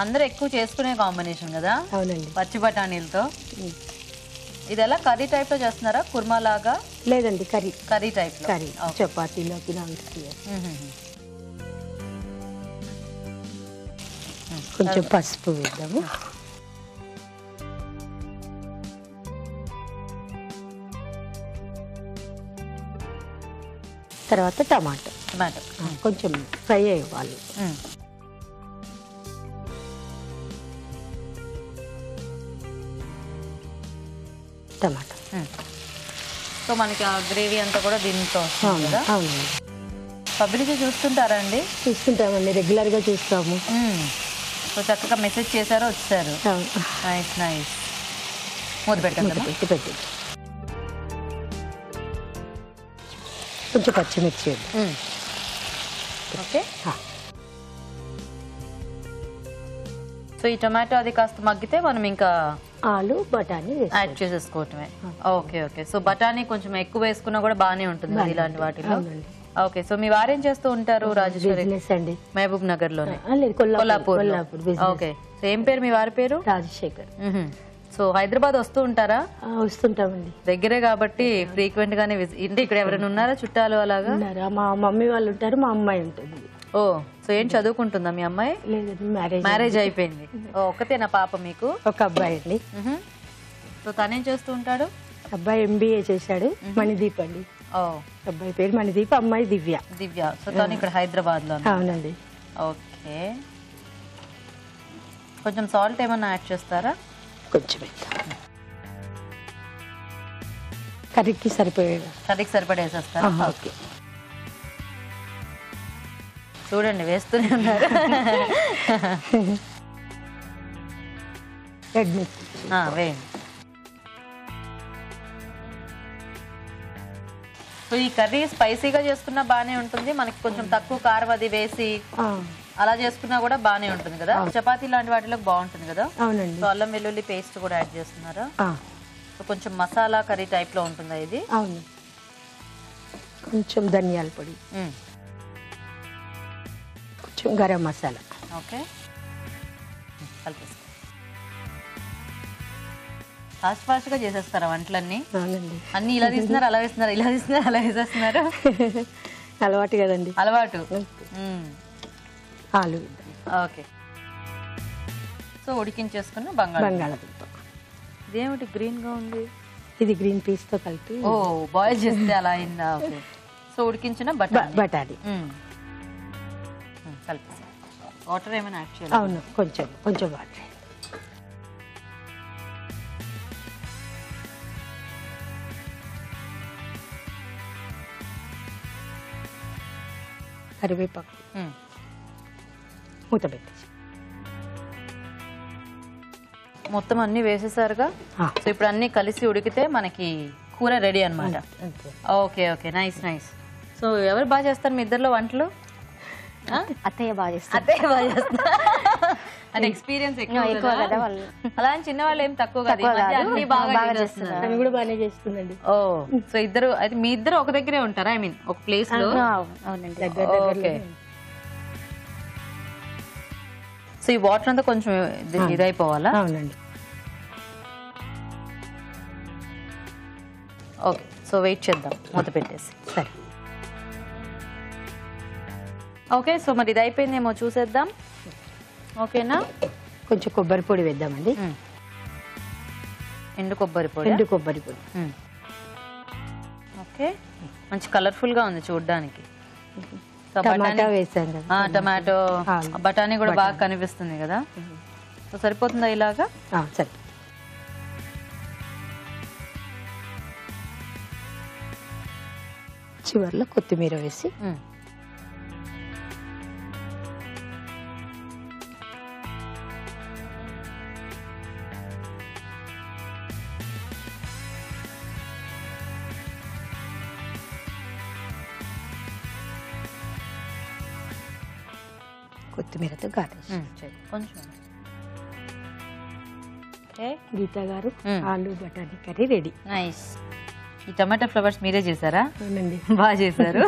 అందరూ ఎక్కువ చేసుకునే కాంబినేషన్ కదా. అవునండి. పచ్చి బఠానీలతో. ఇది ఎలా కర్రీ టైప్ లో చేస్తున్నారా, కుర్మా లాగా? లేదండి, కర్రీ. కర్రీ టైప్ లో. కర్రీ చపాతీలోకి కొంచెం పసుపు వేద్దాము. తర్వాత టమాటో కొంచెం ఫ్రై అవ్వాలి. టమాటో. సో మనకి ఆ గ్రేవీ అంతా కూడా దీంతో వస్తుంది కదా. అవునండి. పబ్లిక్ చూస్తుంటారా అండి? చూస్తుంటామండి, రెగ్యులర్గా చూస్తాము. సో చక్కగా మెసేజ్ చేశారో వచ్చారు. Nice nice. మూత పెట్టండి. పెట్టి కొంచెం పచ్చిమిర్చి. ఓకే. సో ఈ టొమాటో అది కాస్త మగ్గితే మనం ఇంకా ఆలు బఠానీ యాడ్ చేసేసుకోవటమే. Okay okay. సో బఠానీ కొంచెం ఎక్కువ వేసుకున్నా కూడా బాగానే ఉంటుంది కదా ఇలాంటి వాటిలో. ఓకే. సో మీ వారేం చేస్తూ ఉంటారు? రాజేశ్వరి బిజినెస్ అండి. మహబూబ్ నగర్ లోనే. లేదు, కొల్లాపూర్. ఓకే. సో ఏం పేరు మీ వారి పేరు? రాజశేఖర్. సో హైదరాబాద్ వస్తూ ఉంటారా? వస్తుంటామండి. దగ్గరే కాబట్టి ఫ్రీక్వెంట్ గానే ఇంటి ఇక్కడ ఎవరైనా ఉన్నారా చుట్టాలు అలాగా? ఉన్నారా? మా మమ్మీ వాళ్ళు ఉంటారు, మా అమ్మాయి ఉంటుంది. ఓ, సో ఏం చదువుకుంటుందా మీ అమ్మాయి? లేదండి, మ్యారేజ్ అయిపోయింది. ఒక్కతేనా పాప మీకు? ఒక అబ్బాయి అండి. సో తనేం చేస్తూ ఉంటాడు? అబ్బాయి MBA చేశాడు. మణిదీప్ అండి. ఓ, అబ్బాయి పేరు మణిదీప్, అమ్మాయి దివ్య. దివ్య. సో తను ఇక్కడ హైదరాబాద్ లో. అవునండి. ఓకే. కొంచెం సాల్ట్ ఏమన్నా యాడ్ చేస్తారా? కొంచెం కర్రీకి సరిపోయాడు. కర్రీకి సరిపడేసేస్తారా? ఓకే. చూడండి వేస్తూనే ఉన్నారు. రెడ్ మిర్చి వేయండి. సో ఈ కర్రీ స్పైసీగా చేసుకున్నా బానే ఉంటుంది, మనకి కొంచెం తక్కువ కారం అది వేసి అలా చేసుకున్నా కూడా బానే ఉంటుంది కదా. చపాతీ లాంటి వాటిలో బాగుంటుంది కదా. అవునండి. సో అల్లం వెల్లుల్లి పేస్ట్ కూడా యాడ్ చేస్తున్నారా? సో కొంచెం మసాలా కర్రీ టైప్ లో ఉంటుందా ఇది? అవును. కొంచెం ధనియాల పొడి, కొంచెం గరం మసాలా. ఓకే. కలిపేసుకో. ఫాస్ట్ ఫాస్ట్ గా చేసేస్తారా వంటలన్నీ? అవునండి. అన్ని ఇలా తీస్తున్నారు, అలా వేస్తున్నారు, ఇలా తీస్తున్నారు, అలా వేసేస్తున్నారు. అలవాటు కదండి. అలవాటు. ఆలు. ఓకే. సో ఉడికించేసుకున్న బంగాళదుంప. ఇదేమిటి గ్రీన్ గా ఉంది? ఇది గ్రీన్ పీస్ తో కలిపి. ఓ, బాయిల్ చేస్తే అలా అయిందా? ఓకే. సో ఉడికించిన బఠానీ కలిపి వాటర్ ఏమైనా యాడ్ చేయాలి? అవును, కొంచెం కొంచెం వాటర్. కరివేపాకు మూత పెట్టేసి. మొత్తం అన్ని వేసేసారుగా. సో ఇప్పుడు అన్ని కలిసి ఉడికితే మనకి కూర రెడీ అన్నమాట. Okay okay, nice nice. So ఎవరు బాగా చేస్తారు మీ ఇద్దరిలో వంటలు? అత్తయ్య బాగా చేస్తారు. అత్తయ్య బాగా చేస్తారు. అంటే ఎక్స్పీరియన్స్ ఎక్కువ కదా వాళ్ళు. అలా అని చిన్న వాళ్ళు ఏం తక్కువ కాదు, అన్ని బాగా చేస్తున్నారు. తను కూడా బాగానే చేస్తుందండి. ఓ, సో ఇద్దరు అయితే మీ ఇద్దరు ఒక దగ్గరే ఉంటారా? ఐ మీన్ ఒక ప్లేస్ లో? అవునండి. ఓకే. సో ఈ వాటర్ అంతా కొంచెం ఇదైపోవాలా? అవునండి. ఓకే. సో వెయిట్ చేద్దాం మూత పెట్టేసి. సరే. ఓకే. సో మరి ఇది అయిపోయిందేమో చూసేద్దాం. ఓకేనా? కొంచెం కొబ్బరి పొడి వేద్దామండి. ఎండు కొబ్బరి పొడి. ఎండు కొబ్బరి పొడి. ఓకే. మంచి కలర్ఫుల్ గా ఉంది చూడడానికి. టమాటా వేసాం కదా. టమాటో, బఠానీ కూడా బాగా కనిపిస్తుంది కదా. సో సరిపోతుందా ఇలాగా? సరే. చివర్లో కొత్తిమీర వేసి కొత్తిమీరతో గార్నిష్. కొంచెం. గీతా గారు, ఆలు బఠానీ కర్రీ రెడీ. నైస్. ఈ టమాటా ఫ్లవర్స్ మీరే చేశారా? అవునండి. బాగా చేశారు.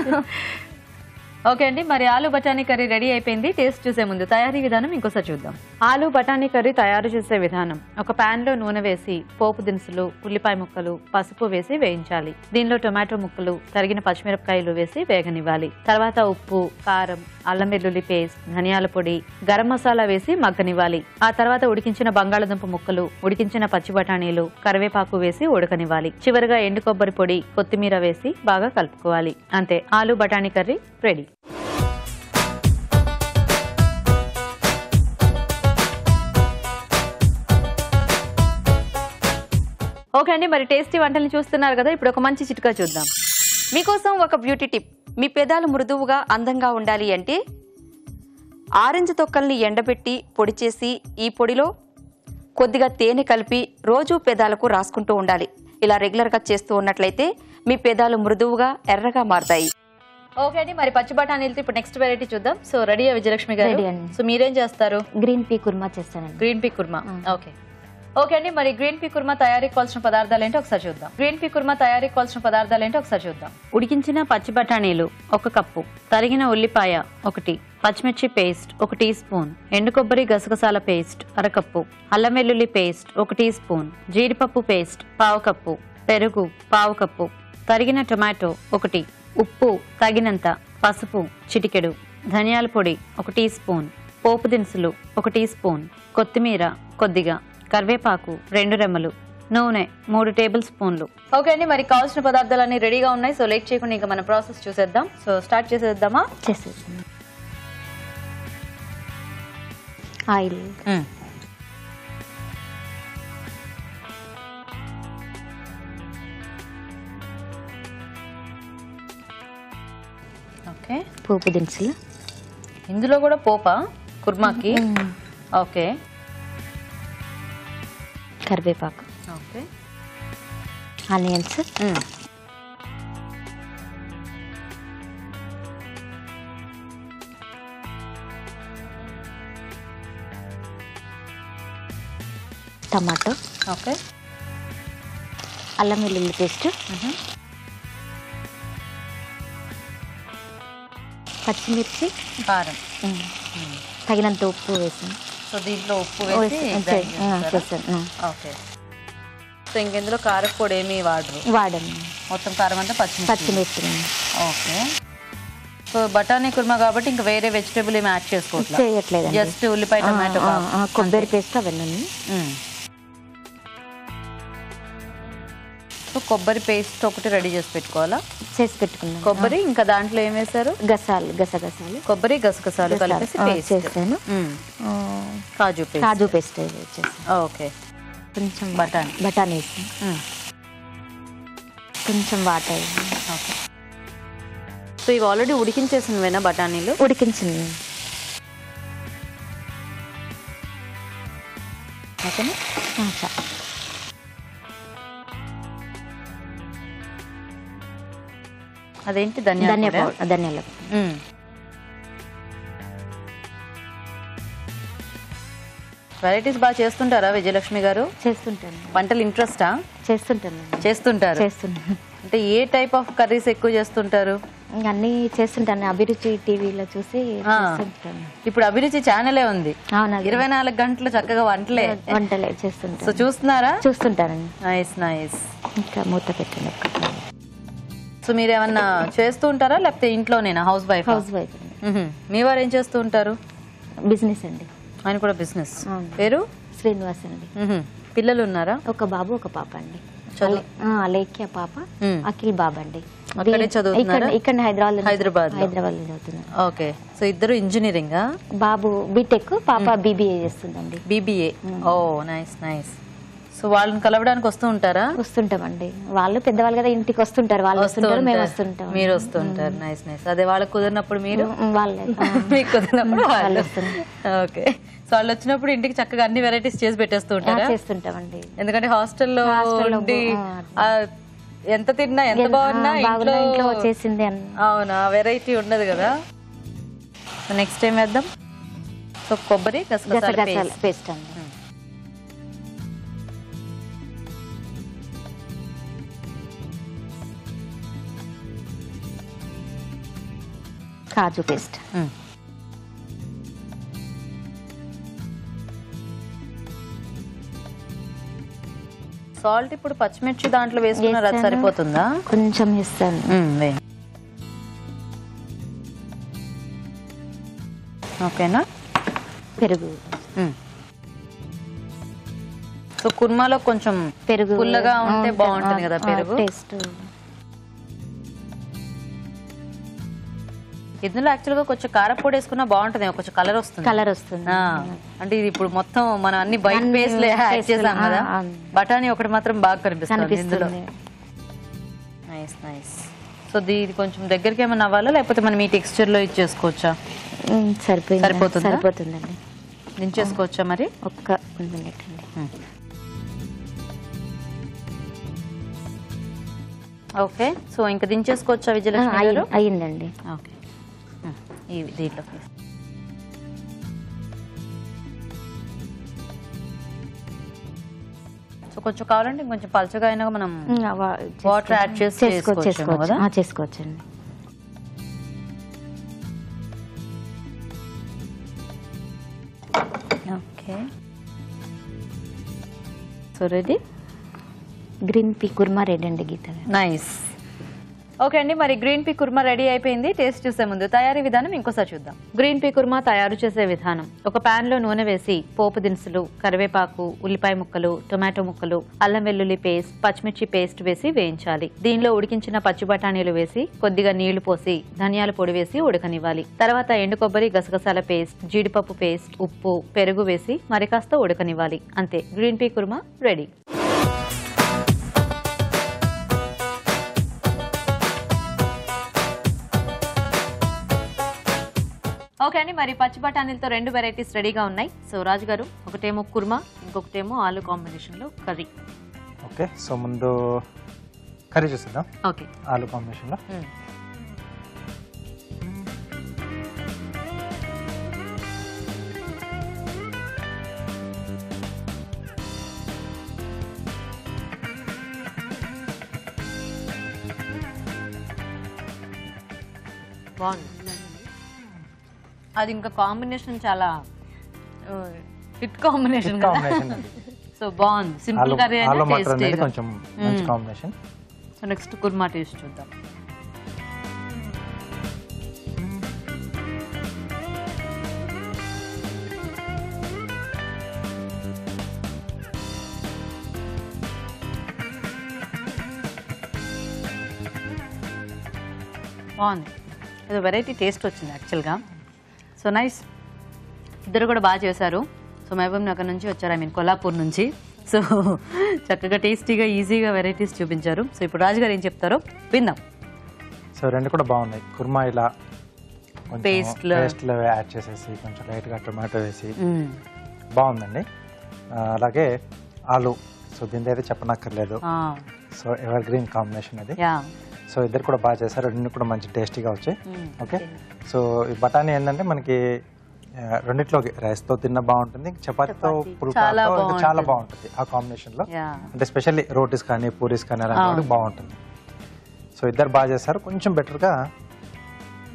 ఓకే అండి, మరి ఆలు బఠానీ కర్రీ రెడీ అయిపోయింది. టేస్ట్ చూసే ముందు తయారీ విధానం ఇంకోసారి చూద్దాం. ఆలు బఠానీ కర్రీ తయారు చేసే విధానం: ఒక పాన్ లో నూనె వేసి పోపు దినుసులు, ఉల్లిపాయ ముక్కలు, పసుపు వేసి వేయించాలి. దీనిలో టొమాటో ముక్కలు, తరిగిన పచ్చిమిరపకాయలు వేసి వేగనివ్వాలి. తర్వాత ఉప్పు, కారం, అల్లం వెల్లుల్లి పేస్ట్, ధనియాల పొడి, గరం మసాలా వేసి మగ్గనివ్వాలి. ఆ తర్వాత ఉడికించిన బంగాళదుంప ముక్కలు, ఉడికించిన పచ్చి బఠానీలు, కరివేపాకు వేసి ఉడకనివ్వాలి. చివరిగా ఎండు కొబ్బరి పొడి, కొత్తిమీర వేసి బాగా కలుపుకోవాలి. అంతే, ఆలు బఠానీ కర్రీ రెడీ. ఓకే అండి, మరి టేస్టీ వంటల్ని చూస్తున్నారు కదా, ఇప్పుడు ఒక మంచి చిట్కా చూద్దాం. మీకోసం ఒక బ్యూటీ టిప్. మీ పెదాలు మృదువుగా అందంగా ఉండాలి అంటే ఆరెంజ్ తొక్కల్ని ఎండబెట్టి పొడి చేసి ఈ పొడిలో కొద్దిగా తేనె కలిపి రోజు పెదాలకు రాసుకుంటూ ఉండాలి. ఇలా రెగ్యులర్గా చేస్తూ ఉన్నట్లయితే మీ పెదాలు మృదువుగా ఎర్రగా మారుతాయి. ఓకే అండి, మరి పచ్చి బఠానీలతో ఇప్పుడు నెక్స్ట్ వెరైటీ చూద్దాం. సో రెడీయా విజయలక్ష్మి గారు? Ready అండి. సో మీరేం చేస్తారు? గ్రీన్ పీ కుర్మా చేస్తానండి. Green pea kurma. Okay okay అండి, మరి గ్రీన్ పీ కుర్మా తయారీకి కావాల్సిన పదార్థాలు ఏంటో ఒకసారి చూద్దాం. గ్రీన్ పీ కుర్మా తయారీకి కావాల్సిన పదార్థాలు ఏంటో ఒకసారి చూద్దాం. ఉడికించిన పచ్చి బఠానీలు 1 కప్పు, తరిగిన ఉల్లిపాయ 1, పచ్చిమిర్చి పేస్ట్ 1 టీ స్పూన్, ఎండు కొబ్బరి గసగసాల పేస్ట్ 1/2 కప్పు, అల్లం వెల్లుల్లి పేస్ట్ 1 టీ స్పూన్, జీడిపప్పు పేస్ట్ 1/2 కప్పు, పెరుగు 1/2 కప్పు, తరిగిన టొమాటో 1, ఉప్పు తగినంత, పసుపు చిటికెడు, ధనియాల పొడి 1 టీ స్పూన్, పోపు దినుసులు 1 టీ స్పూన్, కొత్తిమీర కొద్దిగా, కరివేపాకు 2 రెమ్మలు, నూనె 3 టేబుల్ స్పూన్లు. ఓకే అండి, మరి కావాల్సిన పదార్థాలన్నీ రెడీగా ఉన్నాయి. సో లేట్ చేయకుండా ఇంకా మన ప్రాసెస్ చూసేద్దాం. సో స్టార్ట్ చేసేద్దామా? చేసేస్తాను. ఆయిల్, ఓకే, పోపు దినుసులు, ఇందులో కూడా పోపా కుర్మాకి? ఓకే కరివేపాకు, ఓకే, ఆనియన్స్, టమాటో, ఓకే, అల్లం వెల్లుల్లి పేస్ట్, పచ్చిమిర్చి, కారం, తగినంత ఉప్పు వేసాను. సో దీంట్లో ఉప్పు వేసి grind చేస్తారా? చేస్తాను. ఓకే, సో ఇంకెందులో కారపొడి ఏమి వాడరు, వాడము, మొత్తం కారం అంతా పచ్చిమిర్చి. పచ్చిమిర్చి ఓకే, సో బఠానీ కుర్మా కాబట్టి ఇంకా వేరే వెజిటేబుల్ ఏమి యాడ్ చేసుకోవట్లేదు, చేయట్లేదు. జస్ట్ ఉల్లిపాయ టమాటో. కొబ్బరి పేస్ట్ అవన్నీ. సో కొబ్బరి పేస్ట్ ఒకటి రెడీ చేసి పెట్టుకోవాలా? చేసి పెట్టుకున్నాను. కొబ్బరి ఇంకా దాంట్లో ఏం వేశారు? గసగసాలు, కొబ్బరి గసగసాలు కలిపేసి పేస్ట్ చేస్తాను. కాజు పేస్ట్. కాజు పేస్ట్ చేసాను. ఓకే, కొంచెం బఠానీ వేసాను. కొంచెం వాటర్. ఓకే, సో ఇవి ఆల్రెడీ ఉడికించేసినవేనా బఠానీలు? ఉడికించింది. ఓకేనా? అదేంటి? ధనియాల ధనియాల వెరైటీస్ బాగా చేస్తుంటారా విజయలక్ష్మి గారు? చేస్తుంటాను. వంటలు ఇంట్రెస్టా? చేస్తుంటాను. అంటే ఏ టైప్ ఆఫ్ కర్రీస్ ఎక్కువ చేస్తుంటారు? అన్ని చేస్తుంటాను. అభిరుచి టీవీలో చూసి చేస్తుంటాను. ఇప్పుడు అభిరుచి ఛానలే ఉంది. అవునా? 24 గంటలు చక్కగా వంటలే చేస్తుంటాను. సో చూస్తున్నారా? చూస్తుంటానండి. నైస్. ఇంకా మూత పెట్టండి. సో మీరు ఏమన్నా చేస్తూ ఉంటారా లేకపోతే ఇంట్లోనేనా? House wife. మీ వారు ఏం చేస్తూ ఉంటారు? బిజినెస్ అండి. ఆయన కూడా బిజినెస్. పేరు? శ్రీనివాస్ అండి. పిల్లలు ఉన్నారా? ఒక బాబు ఒక పాప అండి. అలేఖ్య పాప, అఖిల్ బాబు అండి. ఇక్కడ హైదరాబాద్ లో చదువుతున్నారు. ఓకే, సో ఇద్దరు ఇంజనీరింగ్. బాబు బీటెక్, పాప బీబీఏ చేస్తుందండి. బీబీఏ. ఓ నైస్. సో వాళ్ళని కలవడానికి వస్తూ ఉంటారా? వస్తుంటామండి. వాళ్ళు పెద్దవాళ్ళు కదా, ఇంటికి వస్తుంటారు. వాళ్ళు వస్తుంటారు, మేము వస్తుంటాం. మీరు వస్తుంటారు. నైస్. అదే వాళ్ళకి కుదిరినప్పుడు మీరు, వాళ్ళే మీకు కుదిరినప్పుడు వాళ్ళు. ఓకే, సో వాళ్ళు వచ్చినప్పుడు ఇంటికి చక్కగా అన్ని వెరైటీస్ చేసి పెట్టేస్తూ ఉంటారా? చేస్తుంటామండి. ఎందుకంటే హాస్టల్లో ఉండి ఎంత తిన్నా ఎంత బాగున్నా ఇంట్లో వచ్చేసింది. అవునా, వెరైటీ ఉండదు కదా. సో నెక్స్ట్ టైం వేద్దాం. సో కొబ్బరి గసగసాల పేస్ట్ అండి. కాజు పేస్ట్, సాల్ట్ ఇప్పుడు పచ్చిమిర్చి దాంట్లో వేసుకున్నారు, అది సరిపోతుందా? కొంచెం వేస్తాను. ఓకేనా? పెరుగు. సో కుర్మాలో కొంచెం పెరుగు పుల్లగా ఉంటే బాగుంటుంది కదా పెరుగు టేస్ట్. ఇందులో యాక్చువల్ గా కొంచెం కారపొడి వేసుకున్నా బాగుంటుంది, కొంచెం కలర్ వస్తుంది. అంటే ఇది ఇప్పుడు మొత్తం మనం అన్ని వైట్ పేస్ట్ యాడ్ చేసాం కదా, బఠానీ ఒకటి మాత్రం బాగా కనిపిస్తుంది ఇందులో. నైస్. సో ఇది కొంచెం దగ్గరికి ఏమైనా అవ్వాలా లేకపోతే మనం ఈ టెక్స్చర్ లో ఇచ్చేసుకోవచ్చా? సరిపోతుందండి. దించేసుకోవచ్చా మరి? ఒక్క మినిట్ అండి. ఓకే, సో ఇంకా దించేసుకోవచ్చా విజయలక్ష్మి గారు? అయ్యిందండి. ఓకే, ఈ దీంట్లోకి సో కొంచెం కావాలంటే కొంచెం పలుచగా అయినా మనం వాటర్ యాడ్ చేసి చేసుకోవచ్చండి. Okay, so ready. Green pea kurma ready అండి గీత. నైస్. ఓకే అండి, మరి గ్రీన్ పీ కుర్మా రెడీ అయిపోయింది. టేస్ట్ చూసే ముందు తయారీ విధానం ఇంకోసారి చూద్దాం. గ్రీన్ పీ కుర్మా తయారు చేసే విధానం: ఒక పాన్ లో నూనె వేసి పోపు దినుసులు, కరివేపాకు, ఉల్లిపాయ ముక్కలు, టొమాటో ముక్కలు, అల్లం వెల్లుల్లి పేస్ట్, పచ్చిమిర్చి పేస్ట్ వేసి వేయించాలి. దీనిలో ఉడికించిన పచ్చి బఠానీలు వేసి కొద్దిగా నీళ్లు పోసి ధనియాల పొడి వేసి ఉడకనివ్వాలి. తర్వాత ఎండు కొబ్బరి, గసగసాల పేస్ట్, జీడిపప్పు పేస్ట్, ఉప్పు, పెరుగు వేసి మరి కాస్త ఉడకనివ్వాలి. అంతే, green pea kurma ready. Okay అండి, మరి పచ్చి బఠానీలతో 2 వెరైటీస్ రెడీగా ఉన్నాయి. సో రాజు గారు, ఒకటేమో కుర్మా, ఇంకొకటేమో ఆలు కాంబినేషన్లో కర్రీ. ఓకే, సో ముందు కర్రీ చూసేద్దాం. ఓకే, ఆలు కాంబినేషన్లో. బాగుంది. అది ఇంకా కాంబినేషన్ చాలా హిట్ కాంబినేషన్. సో బాగుంది, సింపుల్ కర్రీ అయినా టేస్టీ. కొంచెం మంచి combination. So next kurma taste చూద్దాం. బాగుంది, ఏదో వెరైటీ టేస్ట్ వచ్చింది యాక్చువల్గా. సో నైస్, ఇద్దరు కూడా బాగా చేశారు. సో మహబూబ్ నగర్ నుంచి వచ్చారు, ఐ మీన్ కొల్లాపూర్ నుంచి. సో చక్కగా టేస్టీగా ఈజీగా వెరైటీస్ చూపించారు. సో ఇప్పుడు రాజుగారు ఏం చెప్తారో విందాం. సో 2 కూడా బాగున్నాయి. కుర్మా ఇలా పేస్ట్లో యాడ్ చేసేసి కొంచెం లైట్గా టొమాటో వేసి బాగుందండి. అలాగే ఆలు, సో దీని అయితే చెప్పనక్కర్లేదు. సో ఎవర్ గ్రీన్ కాంబినేషన్ అది. సో ఇద్దరు కూడా బాగా చేశారు, 2 కూడా మంచి టేస్టీగా వచ్చాయి. ఓకే, సో ఈ బఠానీ ఏంటంటే మనకి రెండిట్లోకి రైస్తో తిన్న బాగుంటుంది, చపాతీతో పుల్కాతో చాలా బాగుంటుంది ఆ కాంబినేషన్లో. అంటే స్పెషల్లీ రోటీస్ కానీ పూరీస్ కానీ అలాంటి బాగుంటుంది. సో ఇద్దరు బాగా చేశారు, కొంచెం బెటర్గా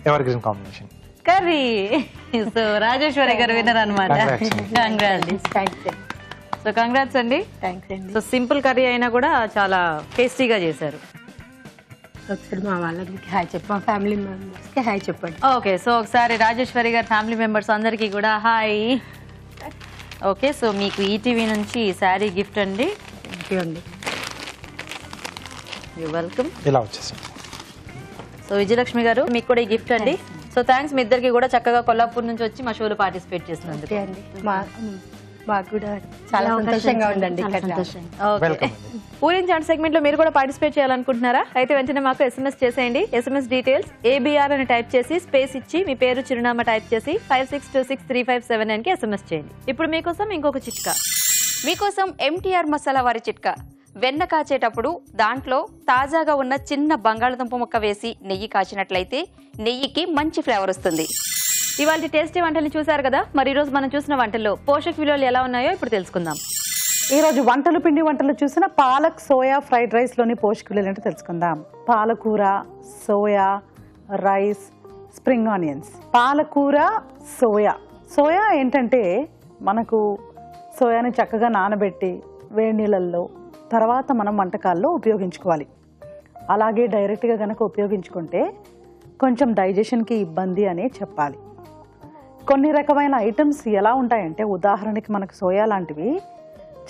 ever green combination curry. So Rajeshwari గారు విన్నర్ అనమాట. సో కంగ్రాట్స్ అండి. సో సింపుల్ కర్రీ అయినా కూడా చాలా టేస్టీగా చేశారు. ఒకసారి మా వాళ్ళకి హాయ్ చెప్పు, మా ఫ్యామిలీ మెంబర్స్కి హాయ్ చెప్పండి. ఓకే, సో ఒకసారి రాజేశ్వరి గారి ఫ్యామిలీ మెంబర్స్ అందరికీ కూడా హాయ్. ఓకే, సో మీకు ఈటీవీ నుంచి శారీ గిఫ్ట్ అండి. థ్యాంక్ యూ అండి. You welcome. ఇలా వచ్చేసి. సో విజయలక్ష్మి గారు, మీకు కూడా ఈ గిఫ్ట్ అండి. సో థ్యాంక్స్ మీ ఇద్దరికి కూడా చక్కగా కొల్లాపూర్ నుంచి వచ్చి మా షోలో పార్టిసిపేట్ చేసినందుకు. మాకు కూడా చాలా సంతోషంగా ఉందండి. ఊరించాంటి సెగ్మెంట్ లో మీరు కూడా పార్టిసిపేట్ చేయాలనుకుంటున్నారా? అయితే వెంటనే మాకు SMS చేసేయండి. SMS డీటెయిల్స్ ABR అని టైప్ చేసి స్పేస్ ఇచ్చి మీ పేరు చిరునామా టైప్ చేసి 56263579 కి SMS చేయండి. ఇప్పుడు మీకోసం ఇంకొక చిట్కా. మీకోసం MTR మసాలా వారి చిట్కా. వెన్న కాచేటప్పుడు దాంట్లో తాజాగా ఉన్న చిన్న బంగాళదుంప ముక్క వేసి నెయ్యి కాచినట్లయితే నెయ్యికి మంచి ఫ్లేవర్ వస్తుంది. ఇవాళ టేస్టీ వంటల్ని చూసారు కదా. మరి ఈ రోజు మనం చూసిన వంటల్లో పోషక విలువలు ఎలా ఉన్నాయో ఇప్పుడు తెలుసుకుందాం. ఈ రోజు పిండి వంటలు చూసిన పాలక్ సోయా ఫ్రైడ్ రైస్ లోని పోషక విలువలు ఏంటో తెలుసుకుందాం. పాలకూర, సోయా, రైస్, స్ప్రింగ్ ఆనియన్స్. పాలకూర, సోయా ఏంటంటే మనకు సోయాని చక్కగా నానబెట్టి వేడి నీళ్ళల్లో తర్వాత మనం వంటకాల్లో ఉపయోగించుకోవాలి. అలాగే డైరెక్ట్గా కనుక ఉపయోగించుకుంటే కొంచెం డైజెషన్కి ఇబ్బంది అనే చెప్పాలి. కొన్ని రకమైన ఐటమ్స్ ఎలా ఉంటాయంటే, ఉదాహరణకి మనకు సోయా లాంటివి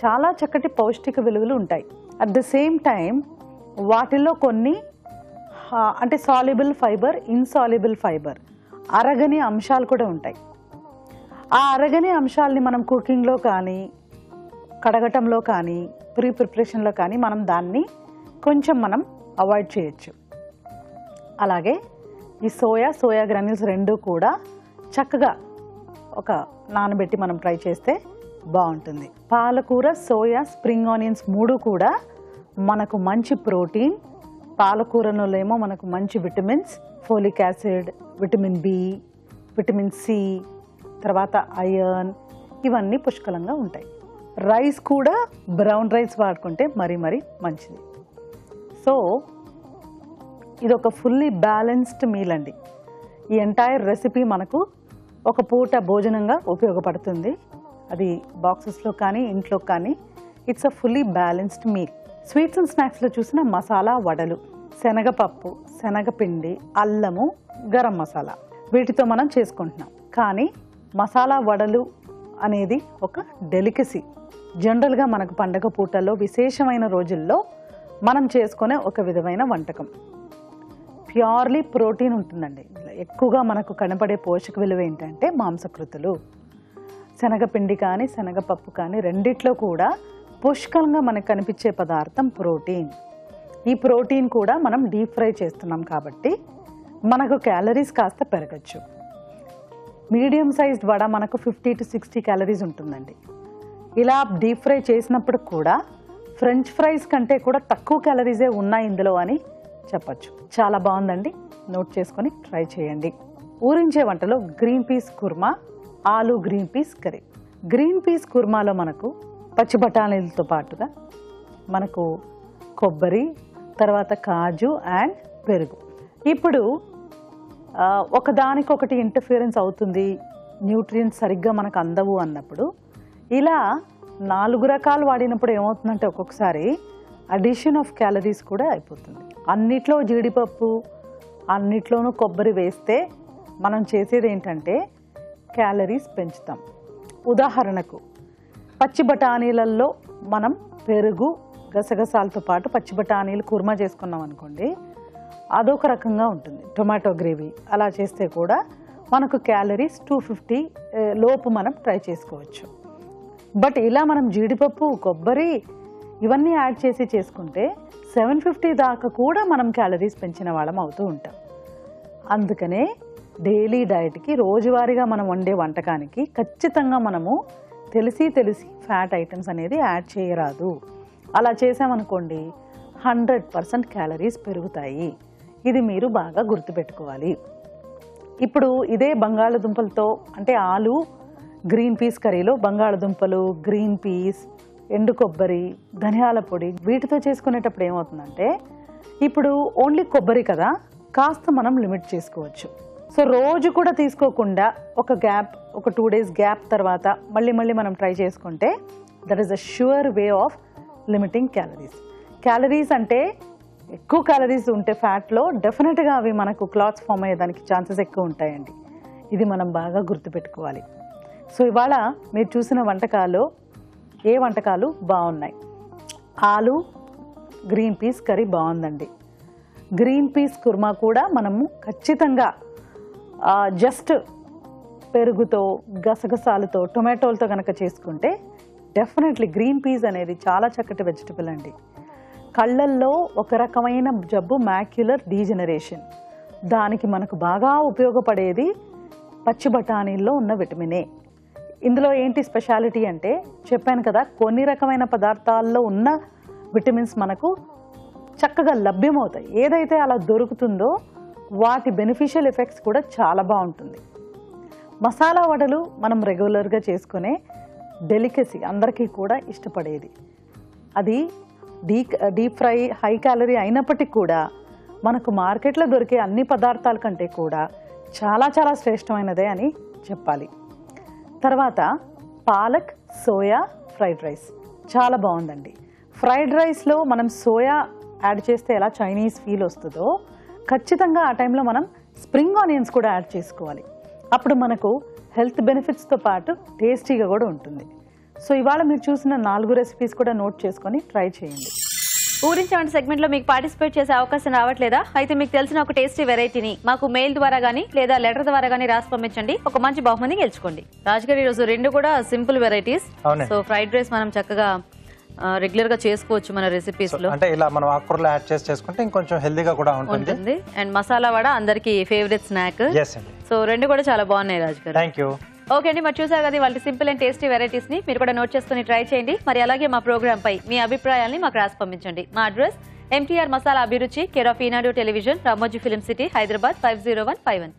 చాలా చక్కటి పౌష్టిక విలువలు ఉంటాయి. అట్ ద సేమ్ టైం వాటిల్లో కొన్ని అంటే సాల్యుబుల్ ఫైబర్, ఇన్సాల్యుబుల్ ఫైబర్, అరగని అంశాలు కూడా ఉంటాయి. ఆ అరగని అంశాలని మనం కుకింగ్లో కానీ కడగటంలో కానీ ప్రిపరేషన్లో కానీ మనం దాన్ని కొంచెం అవాయిడ్ చేయొచ్చు. అలాగే ఈ సోయా గ్రాన్యూల్స్ 2 కూడా చక్కగా ఒక నానబెట్టి మనం ట్రై చేస్తే బాగుంటుంది. పాలకూర, సోయా, స్ప్రింగ్ ఆనియన్స్ 3 కూడా మనకు మంచి ప్రోటీన్, పాలకూరలో ఏమో మనకు మంచి vitamins, folic acid, vitamin B, vitamin C, తర్వాత ఐరన్, ఇవన్నీ పుష్కలంగా ఉంటాయి. రైస్ కూడా బ్రౌన్ రైస్ వాడుకుంటే మరీ మంచిది. సో ఇది ఒక ఫుల్లీ బ్యాలెన్స్డ్ మీల్ అండి. ఈ ఎంటైర్ రెసిపీ మనకు ఒక పూట భోజనంగా ఉపయోగపడుతుంది. అది బాక్సెస్లో కానీ ఇంట్లో కానీ it's a fully balanced meal. Sweets and స్నాక్స్లో చూసిన మసాలా వడలు, శనగపప్పు, శనగపిండి, అల్లము, గరం మసాలా, వీటితో మనం చేసుకుంటున్నాం. కానీ మసాలా వడలు అనేది ఒక డెలికసీ. జనరల్గా మనకు పండగ పూటల్లో విశేషమైన రోజుల్లో మనం చేసుకునే ఒక విధమైన వంటకం. ప్యూర్లీ ప్రోటీన్ ఉంటుందండి. ఎక్కువగా మనకు కనపడే పోషక విలువ ఏంటంటే మాంసకృతులు. శనగపిండి కానీ శనగపప్పు కానీ రెండిట్లో కూడా పుష్కలంగా మనకు కనిపించే పదార్థం ప్రోటీన్. ఈ ప్రోటీన్ కూడా మనం డీప్ ఫ్రై చేస్తున్నాం కాబట్టి మనకు క్యాలరీస్ కాస్త పెరగచ్చు. మీడియం సైజ్డ్ వడ మనకు 50 to 60 క్యాలరీస్ ఉంటుందండి. ఇలా డీప్ ఫ్రై చేసినప్పుడు కూడా ఫ్రెంచ్ ఫ్రైస్ కంటే కూడా తక్కువ క్యాలరీసే ఉన్నాయి ఇందులో అని చెప్పచ్చు. చాలా బాగుందండి, నోట్ చేసుకొని ట్రై చేయండి. ఊరించే వంటలో green peas kurma, aloo green peas curry. Green peas కుర్మాలో మనకు పచ్చి బఠానీలతో పాటుగా మనకు కొబ్బరి, తర్వాత కాజు అండ్ పెరుగు. ఇప్పుడు ఒకదానికొకటి ఇంటర్ఫియరెన్స్ అవుతుంది, న్యూట్రియంట్స్ సరిగ్గా మనకు అందవు అన్నప్పుడు ఇలా 4 రకాలు వాడినప్పుడు ఏమవుతుందంటే ఒక్కొక్కసారి అడిషన్ ఆఫ్ క్యాలరీస్ కూడా అయిపోతుంది. అన్నిట్లో జీడిపప్పు, అన్నిట్లోనూ కొబ్బరి వేస్తే మనం చేసేది ఏంటంటే క్యాలరీస్ పెంచుతాం. ఉదాహరణకు పచ్చి బఠానీలలో మనం పెరుగు, గసగసాలతో పాటు పచ్చి బఠానీలు కుర్మా చేసుకున్నాం అనుకోండి, అదొక రకంగా ఉంటుంది. టొమాటో గ్రేవీ అలా చేస్తే కూడా మనకు క్యాలరీస్ 250 లోపు మనం ట్రై చేసుకోవచ్చు. బట్ ఇలా మనం జీడిపప్పు, కొబ్బరి ఇవన్నీ యాడ్ చేసి చేసుకుంటే 750 దాకా కూడా మనం క్యాలరీస్ పెంచిన వాళ్ళం అవుతూ ఉంటాం. అందుకనే డైలీ డైట్కి, రోజువారీగా మనం వండే వంటకానికి ఖచ్చితంగా మనము తెలిసి ఫ్యాట్ ఐటమ్స్ అనేది యాడ్ చేయరాదు. అలా చేసామనుకోండి 100% క్యాలరీస్ పెరుగుతాయి. ఇది మీరు బాగా గుర్తుపెట్టుకోవాలి. ఇప్పుడు ఇదే బంగాళదుంపలతో అంటే ఆలు గ్రీన్ పీస్ కర్రీలో బంగాళదుంపలు, గ్రీన్ పీస్, ఎండు కొబ్బరి, ధనియాల పొడి వీటితో చేసుకునేటప్పుడు ఏమవుతుందంటే ఇప్పుడు ఓన్లీ కొబ్బరి కదా, కాస్త మనం లిమిట్ చేసుకోవచ్చు. సో రోజు కూడా తీసుకోకుండా ఒక 2 days గ్యాప్ తర్వాత మళ్ళీ మనం ట్రై చేసుకుంటే that is a sure way of limiting calories. Calories అంటే ఎక్కువ క్యాలరీస్ ఉంటే ఫ్యాట్లో డెఫినెట్గా అవి మనకు క్లాట్స్ ఫామ్ అయ్యేదానికి ఛాన్సెస్ ఎక్కువ ఉంటాయండి. ఇది మనం బాగా గుర్తుపెట్టుకోవాలి. సో ఇవాళ మీరు చూసిన వంటకాలు ఏ వంటకాలు బాగున్నాయి? ఆలు గ్రీన్ పీస్ కర్రీ బాగుందండి. గ్రీన్ పీస్ కుర్మా కూడా మనము ఖచ్చితంగా జస్ట్ పెరుగుతో, గసగసాలతో, టొమాటోలతో కనుక చేసుకుంటే డెఫినెట్లీ గ్రీన్ పీస్ అనేది చాలా చక్కటి వెజిటబుల్ అండి. కళ్ళల్లో ఒక రకమైన జబ్బు మ్యాక్యులర్ డీజెనరేషన్, దానికి మనకు బాగా ఉపయోగపడేది పచ్చి బఠానీల్లో ఉన్న విటమిన్ ఏ. ఇందులో ఏంటి స్పెషాలిటీ అంటే చెప్పాను కదా, కొన్ని రకమైన పదార్థాల్లో ఉన్న విటమిన్స్ మనకు చక్కగా లభ్యమవుతాయి. ఏదైతే అలా దొరుకుతుందో వాటి బెనిఫిషియల్ ఎఫెక్ట్స్ కూడా చాలా బాగుంటుంది. మసాలా వడలు మనం రెగ్యులర్గా చేసుకునే డెలికసీ, అందరికీ కూడా ఇష్టపడేది. అది డీప్ ఫ్రై, హై క్యాలరీ అయినప్పటికీ కూడా మనకు మార్కెట్లో దొరికే అన్ని పదార్థాల కంటే కూడా చాలా శ్రేష్టమైనదే అని చెప్పాలి. తర్వాత పాలక్ సోయా ఫ్రైడ్ రైస్ చాలా బాగుందండి. ఫ్రైడ్ రైస్లో మనం సోయా యాడ్ చేస్తే ఎలా చైనీస్ ఫీల్ వస్తుందో ఖచ్చితంగా ఆ టైంలో మనం స్ప్రింగ్ ఆనియన్స్ కూడా యాడ్ చేసుకోవాలి. అప్పుడు మనకు హెల్త్ బెనిఫిట్స్తో పాటు టేస్టీగా కూడా ఉంటుంది. సో ఇవాళ మీరు చూసిన 4 రెసిపీస్ కూడా నోట్ చేసుకొని ట్రై చేయండి. ఊరించే వంట సెగ్మెంట్లో మీకు పార్టిసిపేట్ చేసే అవకాశం రావట్లేదా? అయితే మీకు తెలిసిన ఒక టేస్టీ వెరైటీని మాకు మెయిల్ ద్వారా కానీ లేదా లెటర్ ద్వారా కానీ రాసి పంపించండి. ఒక మంచి బహుమతి గెలుచుకోండి. రాజుగారు ఈరోజు 2 కూడా simple varieties. So fried rice మనం చక్కగా రెగ్యులర్ గా చేసుకోవచ్చు మన రెసిపీస్ లో. అంటే ఇలా మనం ఆకుకూరలు యాడ్ చేసి చేసుకుంటే ఇంకొంచెం హెల్దీగా కూడా ఉంటుంది. అండ్ మసాలా వడ అందరికి ఫేవరెట్ స్నాక్. సో 2 కూడా చాలా బాగున్నాయి రాజుగారు. Thank you. ఓకే అండి, మరి చూసారు కదా వాళ్ళ సింపుల్ అండ్ టేస్టీ వెరైటీస్ ని మీరు కూడా నోట్ చేసుకుని ట్రై చేయండి. మరి అలాగే మా ప్రోగ్రామ్ పై మీ అభిప్రాయాల్ని మాకు రాసి పంపించండి. మా అడ్రస్ MTR మసాలా అభిరుచి care of Eenadu television Ramoji film city Hyderabad 501512.